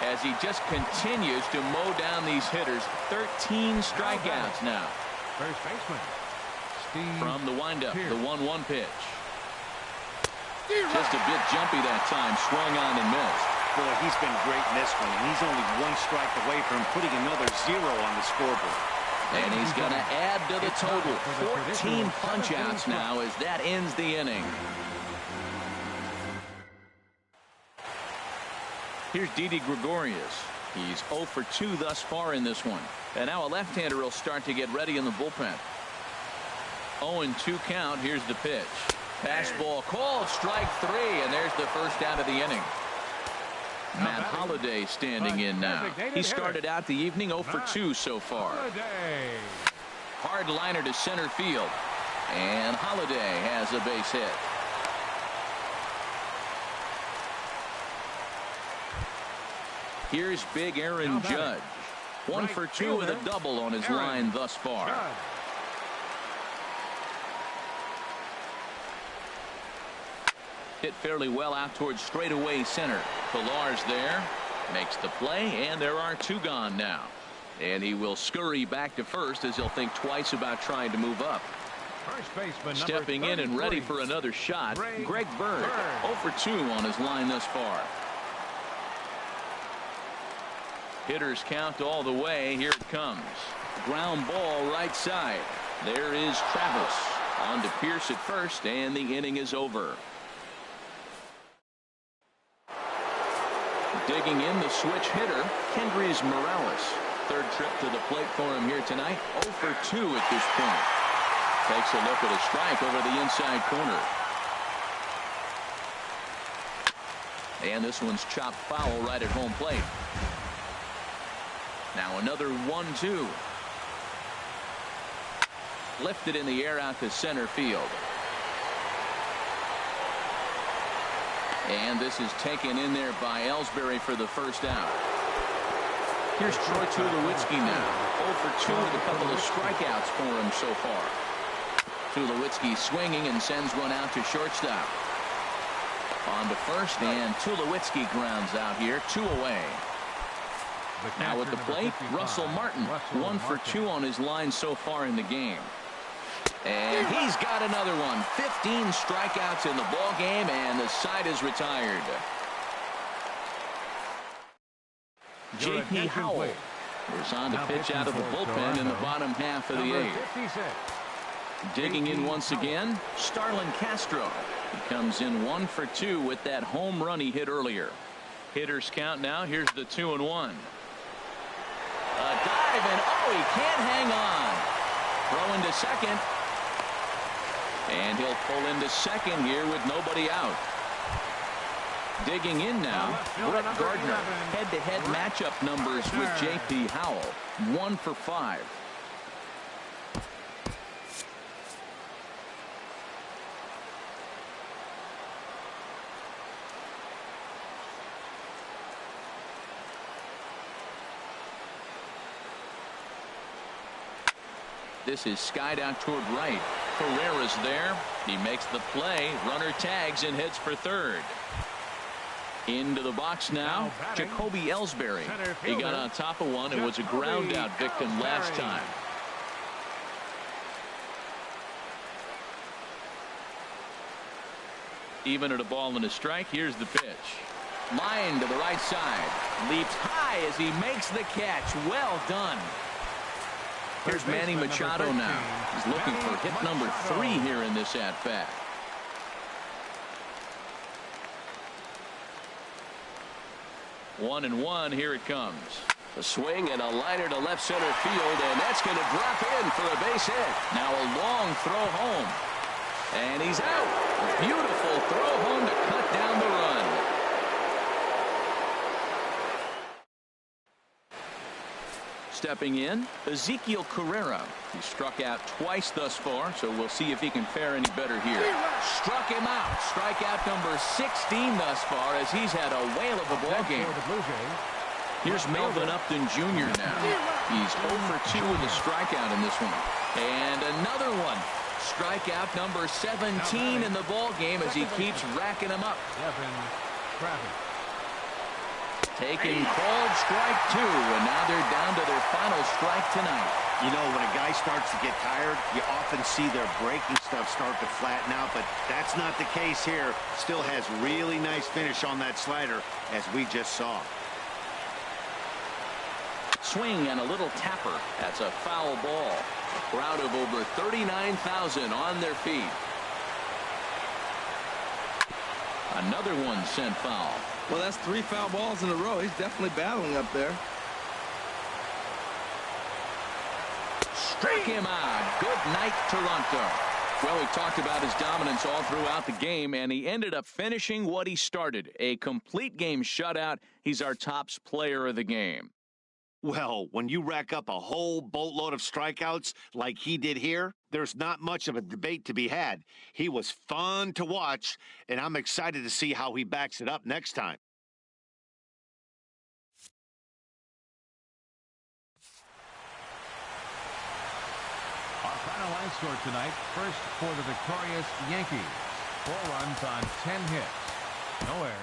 As he just continues to mow down these hitters. 13 strikeouts now. First baseman. From the windup, the 1-1 pitch. Just a bit jumpy that time. Swung on and missed. Boy, he's been great in this one, and he's only 1 strike away from putting another 0 on the scoreboard. And he's going to add to the total. 14 punch-outs now as that ends the inning. Here's Didi Gregorius. He's 0 for 2 thus far in this one. And now a left-hander will start to get ready in the bullpen. 0-2 count. Here's the pitch. Fastball called. Strike 3. And there's the first out of the inning. Matt Holliday standing in now. He started out the evening 0 for 2 so far. Hard liner to center field. And Holliday has a base hit. Here's big Aaron Judge. 1 for 2 with a double on his line thus far. Hit fairly well out towards straightaway center. Pillar's there. Makes the play, and there are 2 gone now. And he will scurry back to first as he'll think twice about trying to move up. First baseman stepping in and ready for another shot, Greg Bird. 0 for 2 on his line thus far. Hitters count all the way. Here it comes. Ground ball right side. There is Travis. On to Pierce at first, and the inning is over. Digging in the switch hitter, Kendrys Morales. 3rd trip to the plate for him here tonight. 0 for 2 at this point. Takes a look at a strike over the inside corner. And this one's chopped foul right at home plate. Now another 1-2. Lifted in the air out to center field. And this is taken in there by Ellsbury for the first out. Here's Troy Tulowitzki now. 0 for 2 with a couple of strikeouts for him so far. Tulowitzki swinging and sends one out to shortstop. On to first, and Tulowitzki grounds out here. 2 away. Now at the plate, Russell Martin. 1 for 2 on his line so far in the game. And he's got another one. 15 strikeouts in the ball game, and the side is retired. J.P. Howell is on to pitch out of the bullpen in the bottom half of the 8th. Digging in once again, Starlin Castro. He comes in 1 for 2 with that home run he hit earlier. Hitters count now. Here's the 2-1. A dive. drive, and oh, he can't hang on. Throw into second. And he'll pull into second here with nobody out. Digging in now, Brett Gardner. Head-to-head matchup numbers with J.P. Howell. 1 for 5. This is skied out toward right. Carrera's there. He makes the play. Runner tags and heads for third. Into the box now, Jacoby Ellsbury. He got on top of one and was a ground out victim last time. Even at a ball and a strike, here's the pitch. Line to the right side. Leaps high as he makes the catch. Well done. Here's Manny Machado now. He's looking for hit number 3 here in this at-bat. One and one, here it comes. A swing and a liner to left center field, and that's going to drop in for a base hit. Now a long throw home. And he's out. Beautiful throw home to cut down the run. Stepping in, Ezekiel Carrera. He struck out twice thus far, so we'll see if he can fare any better here. Struck him out. Strikeout number 16 thus far as he's had a whale of a ball game. Here's Melvin Upton Jr. now. He's 0 for 2 with a strikeout in this one. And another one. Strikeout number 17 in the ball game as he keeps racking them up. Taking called strike 2, and now they're down to their final strike tonight. You know, when a guy starts to get tired, you often see their breaking stuff start to flatten out, but that's not the case here. Still has really nice finish on that slider, as we just saw. Swing and a little tapper. That's a foul ball. A crowd of over 39,000 on their feet. Another one sent foul. Well, that's 3 foul balls in a row. He's definitely battling up there. Strike him out. Good night, Toronto. Well, we talked about his dominance all throughout the game, and he ended up finishing what he started. A complete game shutout. He's our top player of the game. Well, when you rack up a whole boatload of strikeouts like he did here, there's not much of a debate to be had. He was fun to watch, and I'm excited to see how he backs it up next time. Our final line score tonight, first for the victorious Yankees. 4 runs on 10 hits. No errors.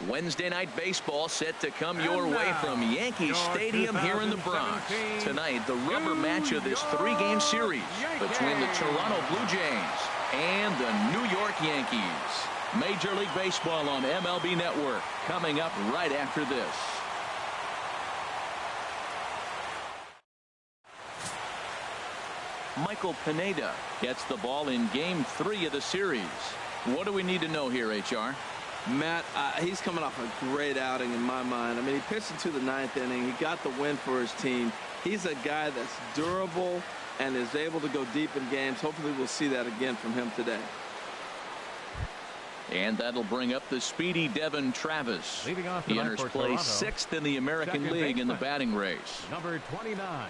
Wednesday night baseball set to come your way from Yankee Stadium here in the Bronx. Tonight, the rubber match of this three-game series between the Toronto Blue Jays and the New York Yankees. Major League Baseball on MLB Network coming up right after this. Michael Pineda gets the ball in Game 3 of the series. What do we need to know here, HR? Matt, he's coming off a great outing in my mind. I mean, he pitched into the 9th inning. He got the win for his team. He's a guy that's durable and is able to go deep in games. Hopefully we'll see that again from him today. And that'll bring up the speedy Devin Travis. He enters play 6th in the American League in the batting race. Number 29.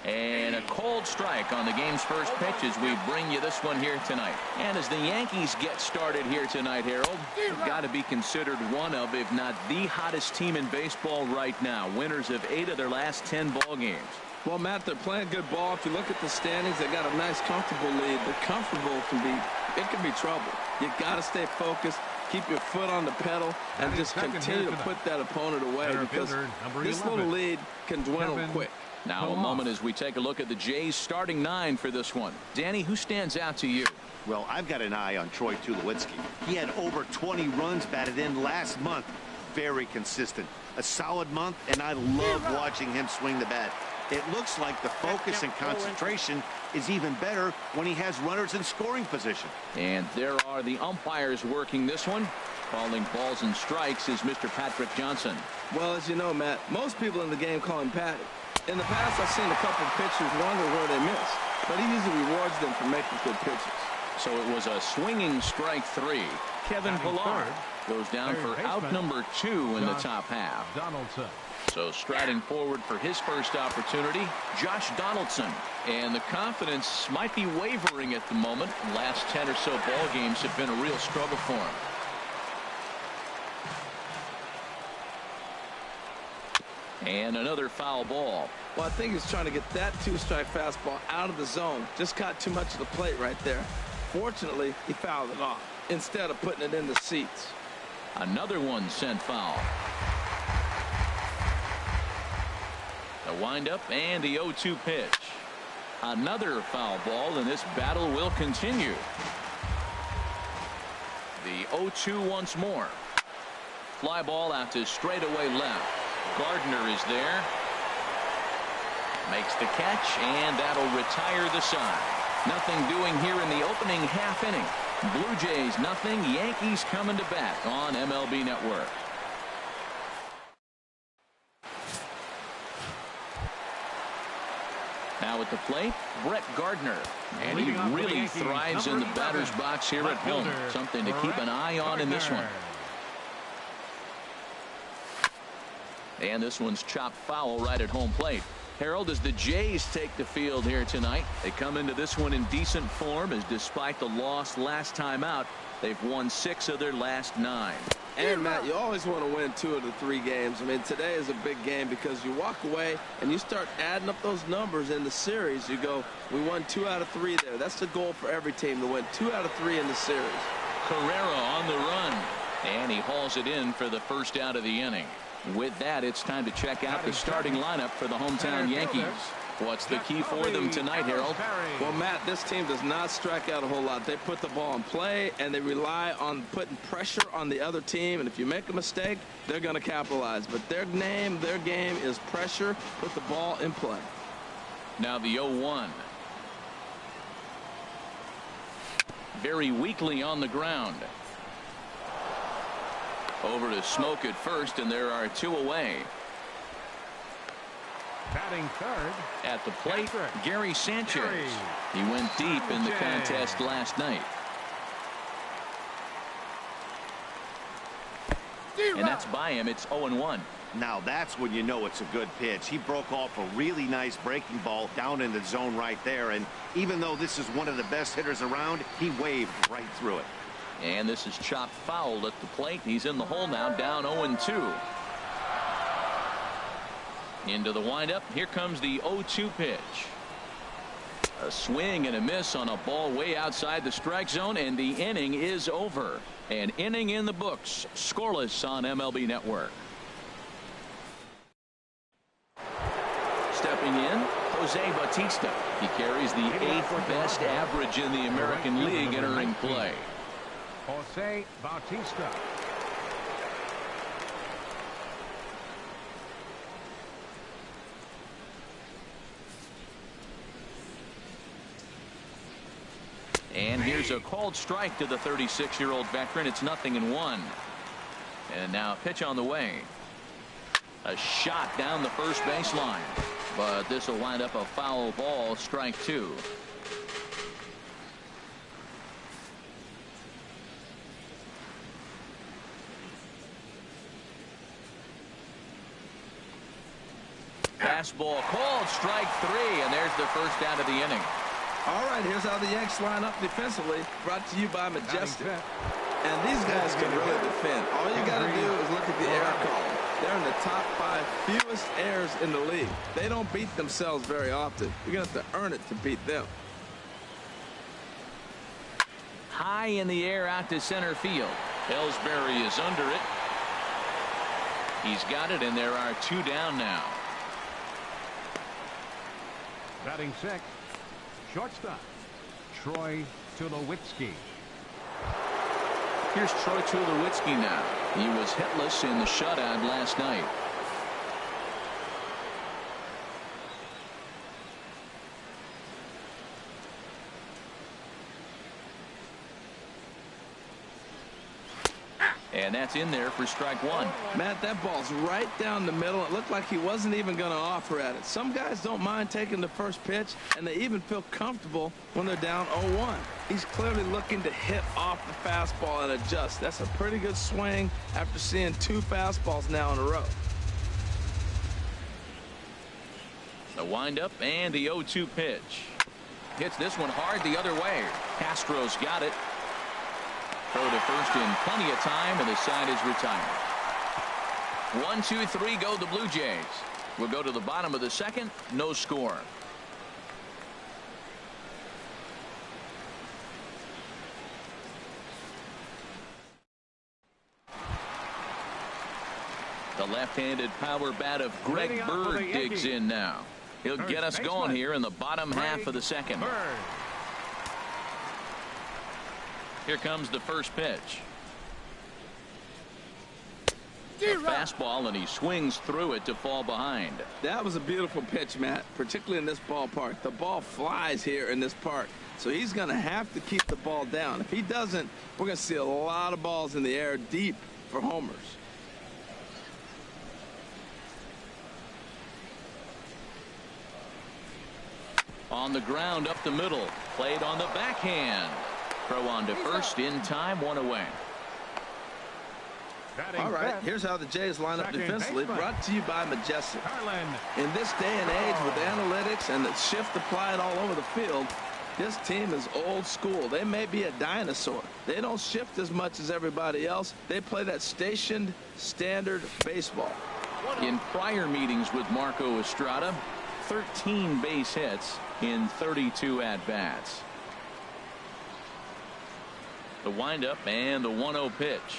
And a cold strike on the game's first pitch as we bring you this one here tonight. And as the Yankees get started here tonight, Harold, they've got to be considered one of, if not the hottest team in baseball right now. Winners of 8 of their last 10 ball games. Well, Matt, they're playing good ball. If you look at the standings, they got a nice, comfortable lead. But comfortable can be trouble. You got to stay focused, keep your foot on the pedal, and just continue to put that opponent away because this little lead can dwindle quick. Now a moment as we take a look at the Jays starting 9 for this one. Danny, who stands out to you? Well, I've got an eye on Troy Tulowitzki. He had over 20 runs batted in last month. Very consistent. A solid month, and I love watching him swing the bat. It looks like the focus and concentration is even better when he has runners in scoring position. And there are the umpires working this one. Calling balls and strikes is Mr. Patrick Johnson. Well, as you know, Matt, most people in the game call him Patty. In the past, I've seen a couple of pitchers wonder where they miss, but he usually rewards them for making good pitches. So it was a swinging strike 3. Kevin Pillar goes down for out number 2 in the top half. Donaldson. So striding forward for his first opportunity, Josh Donaldson. And the confidence might be wavering at the moment. Last 10 or so ball games have been a real struggle for him. And another foul ball. Well, I think he's trying to get that 2-strike fastball out of the zone. Just got too much of the plate right there. Fortunately, he fouled it off instead of putting it in the seats. Another one sent foul. The windup and the 0-2 pitch. Another foul ball, and this battle will continue. The 0-2 once more. Fly ball out to straightaway left. Gardner is there. Makes the catch, and that'll retire the side. Nothing doing here in the opening half inning. Blue Jays nothing. Yankees coming to bat on MLB Network. Now at the plate, Brett Gardner. And he really thrives in the batter's box here at home. Something to keep an eye on in this one. And this one's chopped foul right at home plate. Harold, as the Jays take the field here tonight, they come into this one in decent form, as despite the loss last time out, they've won 6 of their last 9. And Matt, you always want to win 2 of the 3 games. I mean, today is a big game because you walk away and you start adding up those numbers in the series. You go, we won 2 out of 3 there. That's the goal for every team, to win 2 out of 3 in the series. Carrera on the run, and he hauls it in for the first out of the inning. With that, it's time to check out the starting lineup for the hometown Yankees. What's the key for them tonight, Harold? Well, Matt, this team does not strike out a whole lot. They put the ball in play, and they rely on putting pressure on the other team. And if you make a mistake, they're going to capitalize. But their game is pressure, put the ball in play. Now the 0-1. Very weakly on the ground. Over to Smoke at first, and there are 2 away. Batting third. At the plate, Gary Sanchez. He went deep in the contest last night. And that's by him. It's 0-1. Now that's when you know it's a good pitch. He broke off a really nice breaking ball down in the zone right there. And even though this is one of the best hitters around, he waved right through it. And this is chopped foul at the plate. He's in the hole now, down 0-2. Into the windup. Here comes the 0-2 pitch. A swing and a miss on a ball way outside the strike zone, and the inning is over. An inning in the books. Scoreless on MLB Network. Stepping in, Jose Bautista. He carries the 8th best average in the American League entering play. Jose Bautista. And here's a called strike to the 36-year-old veteran. It's 0-1. And now a pitch on the way. A shot down the first baseline. But this will wind up a foul ball, strike 2. Fastball called, strike 3, and there's the first out of the inning. All right, here's how the Yanks line up defensively. Brought to you by Majestic. And these guys can really defend. All you got to do is look at the error column. They're in the top 5 fewest errors in the league. They don't beat themselves very often. You're going to have to earn it to beat them. High in the air out to center field. Ellsbury is under it. He's got it, and there are 2 down now. Batting 6th, shortstop, Troy Tulowitzki. Here's Troy Tulowitzki now. He was hitless in the shutout last night. And that's in there for strike 1. Matt, that ball's right down the middle. It looked like he wasn't even going to offer at it. Some guys don't mind taking the first pitch, and they even feel comfortable when they're down 0-1. He's clearly looking to hit off the fastball and adjust. That's a pretty good swing after seeing 2 fastballs now in a row. The windup and the 0-2 pitch. Hits this one hard the other way. Castro's got it. Throw to first in plenty of time, and the side is retired. 1, 2, 3 go the Blue Jays. We'll go to the bottom of the 2nd. No score. The left-handed power bat of Greg Bird digs in now. He'll get us going here in the bottom half of the 2nd. Here comes the first pitch. A fastball, and he swings through it to fall behind. That was a beautiful pitch, Matt, particularly in this ballpark. The ball flies here in this park, so he's going to have to keep the ball down. If he doesn't, we're going to see a lot of balls in the air deep for homers. On the ground up the middle. Played on the backhand. Throw on to first in time, 1 away. All right, here's how the Jays line up defensively. Brought to you by Majestic. In this day and age with analytics and the shift applied all over the field, this team is old school. They may be a dinosaur. They don't shift as much as everybody else. They play that stationed standard baseball. In prior meetings with Marco Estrada, 13 base hits in 32 at-bats. The windup and the 1-0 pitch.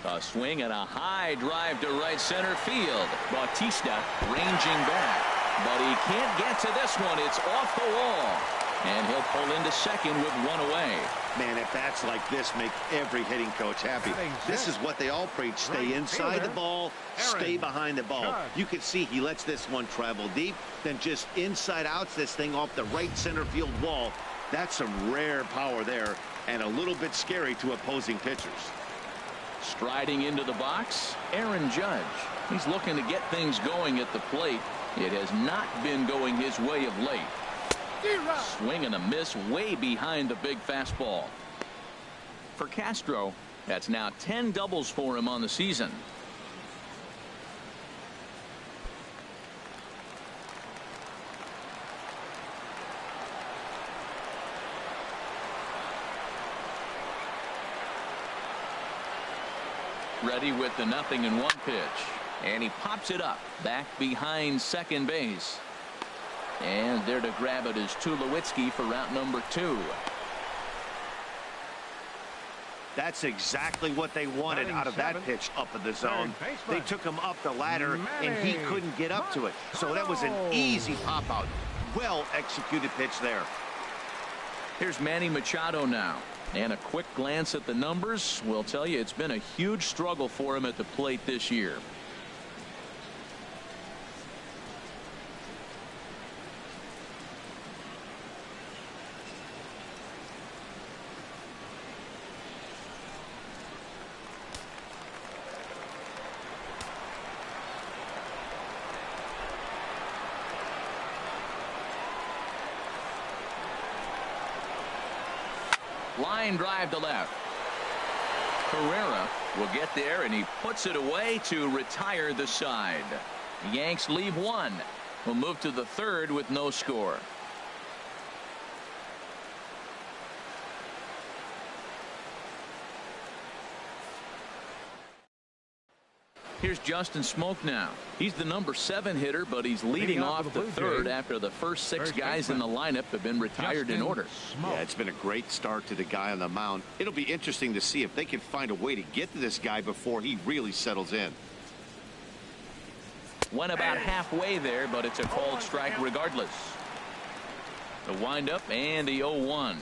A swing and a high drive to right center field. Bautista ranging back, but he can't get to this one. It's off the wall, and he'll pull into second with 1 away. Man, at bats like this make every hitting coach happy. This is what they all preach. Stay inside the ball, stay behind the ball. You can see he lets this one travel deep, then just inside outs this thing off the right center field wall. That's some rare power there, and a little bit scary to opposing pitchers. Striding into the box, Aaron Judge. He's looking to get things going at the plate. It has not been going his way of late. Swing and a miss way behind the big fastball. For Castro, that's now 10 doubles for him on the season. Ready with the 0-1 pitch. And he pops it up back behind second base. And there to grab it is Tulowitzki for route number 2. That's exactly what they wanted out of that pitch up in the zone. They took him up the ladder, and he couldn't get up to it. So that was an easy pop-out. Well-executed pitch there. Here's Manny Machado now. And a quick glance at the numbers will tell you it's been a huge struggle for him at the plate this year. Line drive to left. Carrera will get there, and he puts it away to retire the side. The Yanks leave 1. We'll move to the 3rd with no score. Here's Justin Smoak now. He's the number 7 hitter, but he's leading off the 3rd after the first 6 guys in the lineup have been retired in order. Yeah, it's been a great start to the guy on the mound. It'll be interesting to see if they can find a way to get to this guy before he really settles in. Went about halfway there, but it's a called strike regardless. The windup and the 0-1.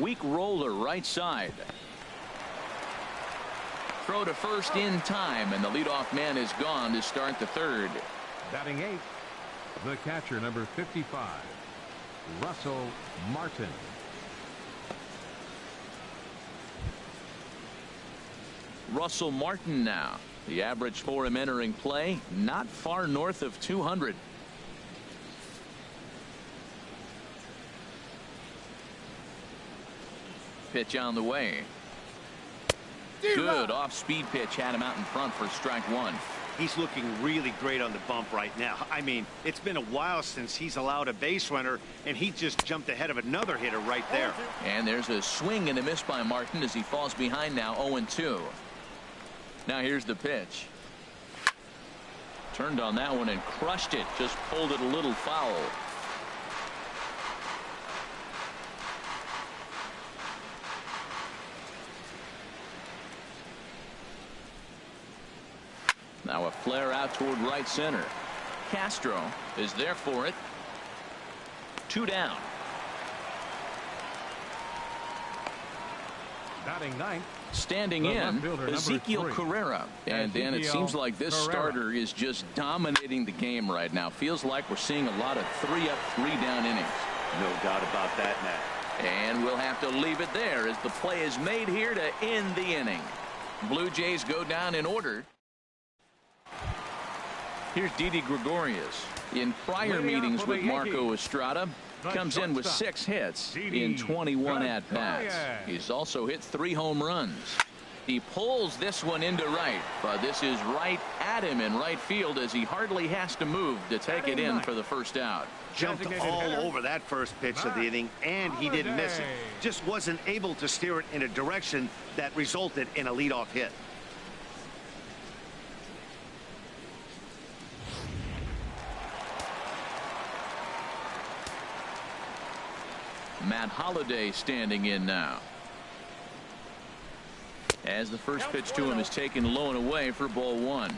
Weak roller right side. Throw to first in time, and the leadoff man is gone to start the 3rd. Batting 8th, the catcher, number 55, Russell Martin. Russell Martin now. The average for him entering play, not far north of 200. Pitch on the way. Good off-speed pitch, had him out in front for strike 1. He's looking really great on the bump right now. I mean, it's been a while since he's allowed a base runner, and he just jumped ahead of another hitter right there. And there's a swing and a miss by Martin as he falls behind now 0-2. Now here's the pitch. Turned on that one and crushed it. Just pulled it a little foul. Now a flare out toward right center. Castro is there for it. 2 down. Batting 9th. Standing in, Ezekiel Carrera. And Dan, it seems like this starter is just dominating the game right now. Feels like we're seeing a lot of 3-up, 3-down innings. No doubt about that, Matt. And we'll have to leave it there as the play is made here to end the inning. Blue Jays go down in order. Here's Didi Gregorius. In prior meetings with Marco Estrada, comes in with 6 hits in 21 at-bats. He's also hit 3 home runs. He pulls this one into right, but this is right at him in right field as he hardly has to move to take it in for the first out. Jumped all over that first pitch of the inning, and he didn't miss it. Just wasn't able to steer it in a direction that resulted in a leadoff hit. Matt Holliday standing in now. As the first pitch to him is taken low and away for ball 1.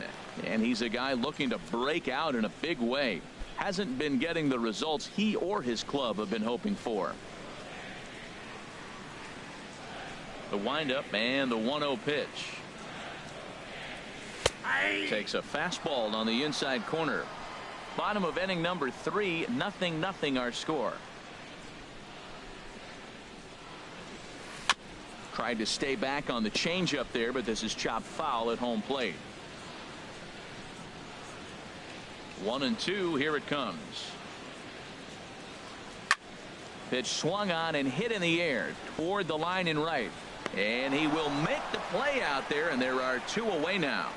And he's a guy looking to break out in a big way. Hasn't been getting the results he or his club have been hoping for. The windup and the 1-0 pitch. Takes a fastball on the inside corner. Bottom of inning number 3, 0-0 our score. Tried to stay back on the changeup there, but this is chopped foul at home plate. 1-2, here it comes. Pitch swung on and hit in the air toward the line in right. And he will make the play out there, and there are 2 away now.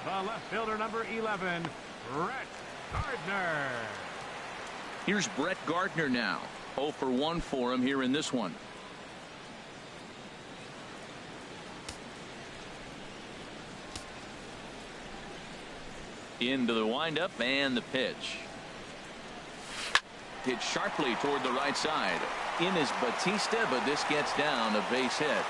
The left fielder, number 11, Brett Gardner. Here's Brett Gardner now. 0 for 1 for him here in this one. Into the windup and the pitch. Hit sharply toward the right side. In is Batista, but this gets down, a base hit.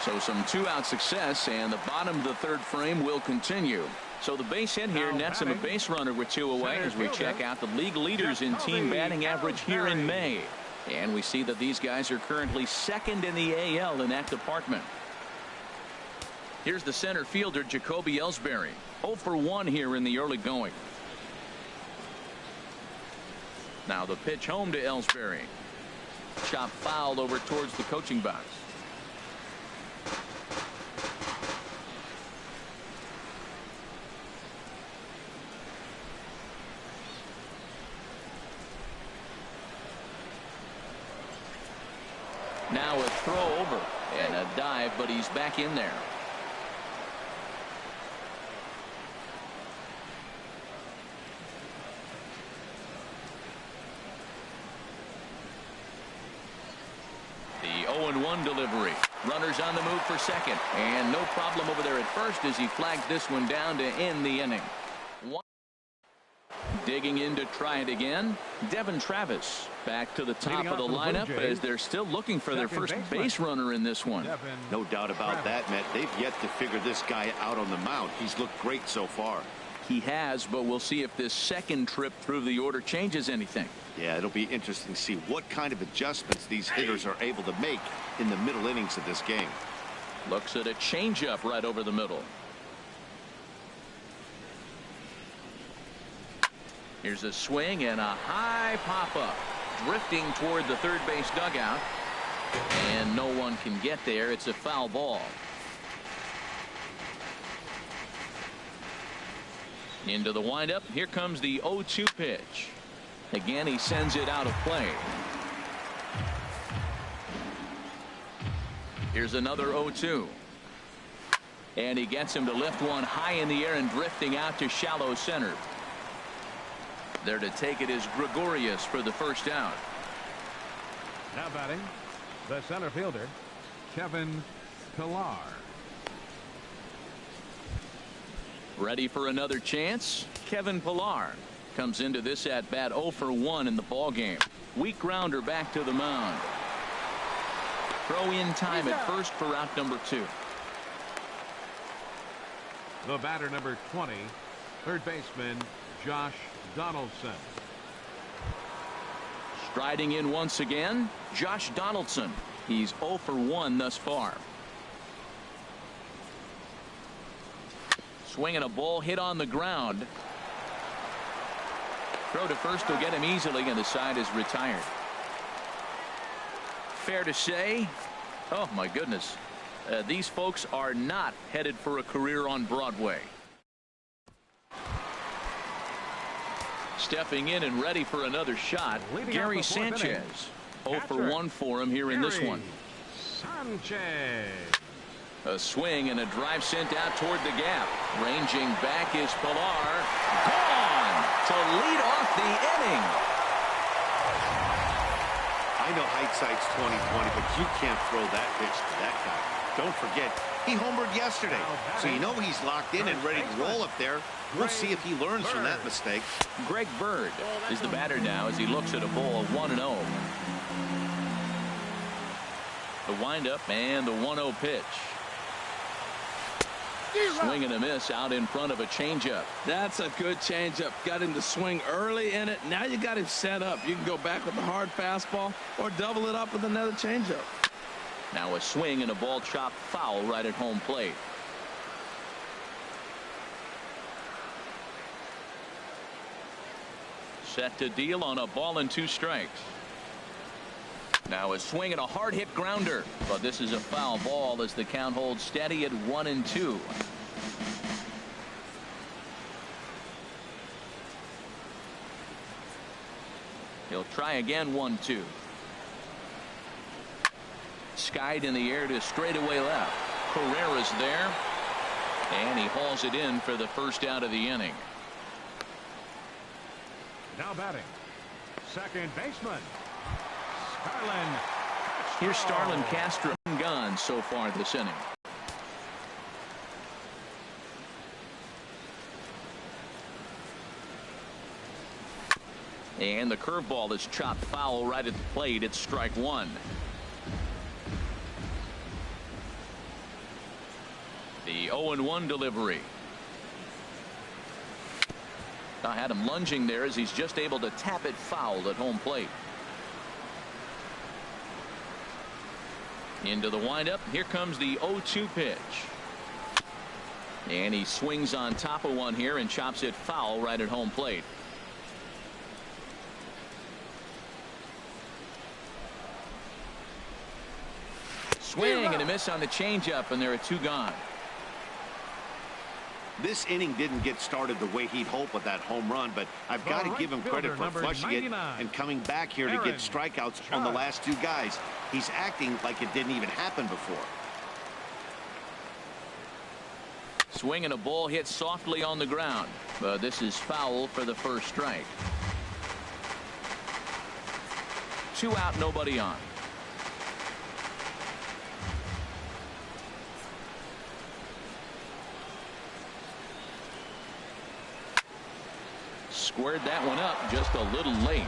So some two-out success, and the bottom of the third frame will continue. So the base hit here nets him a base runner with two away as we check out the league leaders in team batting average here in May. And we see that these guys are currently second in the AL in that department. Here's the center fielder, Jacoby Ellsbury. 0 for 1 here in the early going. Now the pitch home to Ellsbury. Chop foul over towards the coaching box. Now a throw over and a dive, but he's back in there. The 0-1 delivery. Runners on the move for second, and no problem over there at first as he flags this one down to end the inning. Digging in to try it again. Devin Travis back to the top of the lineup as they're still looking for their first base runner in this one. No doubt about that, Matt. They've yet to figure this guy out on the mound. He's looked great so far. He has, but we'll see if this second trip through the order changes anything. Yeah, it'll be interesting to see what kind of adjustments these hitters are able to make in the middle innings of this game. Looks at a changeup right over the middle. Here's a swing and a high pop-up. Drifting toward the third base dugout. And no one can get there. It's a foul ball. Into the windup. Here comes the 0-2 pitch. Again, he sends it out of play. Here's another 0-2. And he gets him to lift one high in the air and drifting out to shallow center. There to take it is Gregorius for the first out. Now batting, the center fielder, Kevin Pillar. Ready for another chance? Kevin Pillar comes into this at bat 0 for 1 in the ball game. Weak grounder back to the mound. Throw in time at first for out number 2. The batter number 20, third baseman Josh Donaldson. Striding in once again, Josh Donaldson. He's 0 for 1 thus far. Swinging a ball hit on the ground. Throw to first will get him easily, and the side is retired. Fair to say, oh my goodness, these folks are not headed for a career on Broadway. Stepping in and ready for another shot, Gary Sanchez. 0 for 1 for him here in this one. Sanchez. A swing and a drive sent out toward the gap. Ranging back is Pillar. Gone to lead off the inning. I know hindsight's 20/20, but you can't throw that pitch to that guy. Don't forget, he homered yesterday, so you know he's locked in and ready to roll up there. We'll see if he learns from that mistake. Greg Bird is the batter now as he looks at a ball 1-0. The windup and the 1-0 pitch. Swing and a miss out in front of a changeup. That's a good changeup. Got him to swing early in it. Now you got him set up. You can go back with a hard fastball or double it up with another changeup. Now a swing and a ball chopped foul right at home plate. Set to deal on a ball and 2 strikes. Now a swing and a hard hit grounder, but this is a foul ball as the count holds steady at 1-2. He'll try again. 1-2. Skied in the air to straightaway left. Carrera's there, and he hauls it in for the first out of the inning. Now batting, second baseman Starlin. Here's Starlin Castro. Gone so far this inning. And the curveball is chopped foul right at the plate. It's strike one. The 0-1 delivery. I had him lunging there as he's just able to tap it foul at home plate. Into the windup. Here comes the 0-2 pitch. And he swings on top of one here and chops it foul right at home plate. Swing and a miss on the changeup, and there are two gone. This inning didn't get started the way he'd hoped with that home run, but I've got to give him credit for flushing it and coming back here to get strikeouts on the last two guys. He's acting like it didn't even happen before. Swing and a ball hit softly on the ground. This is foul for the first strike. 2 out, nobody on. Squared that one up just a little late.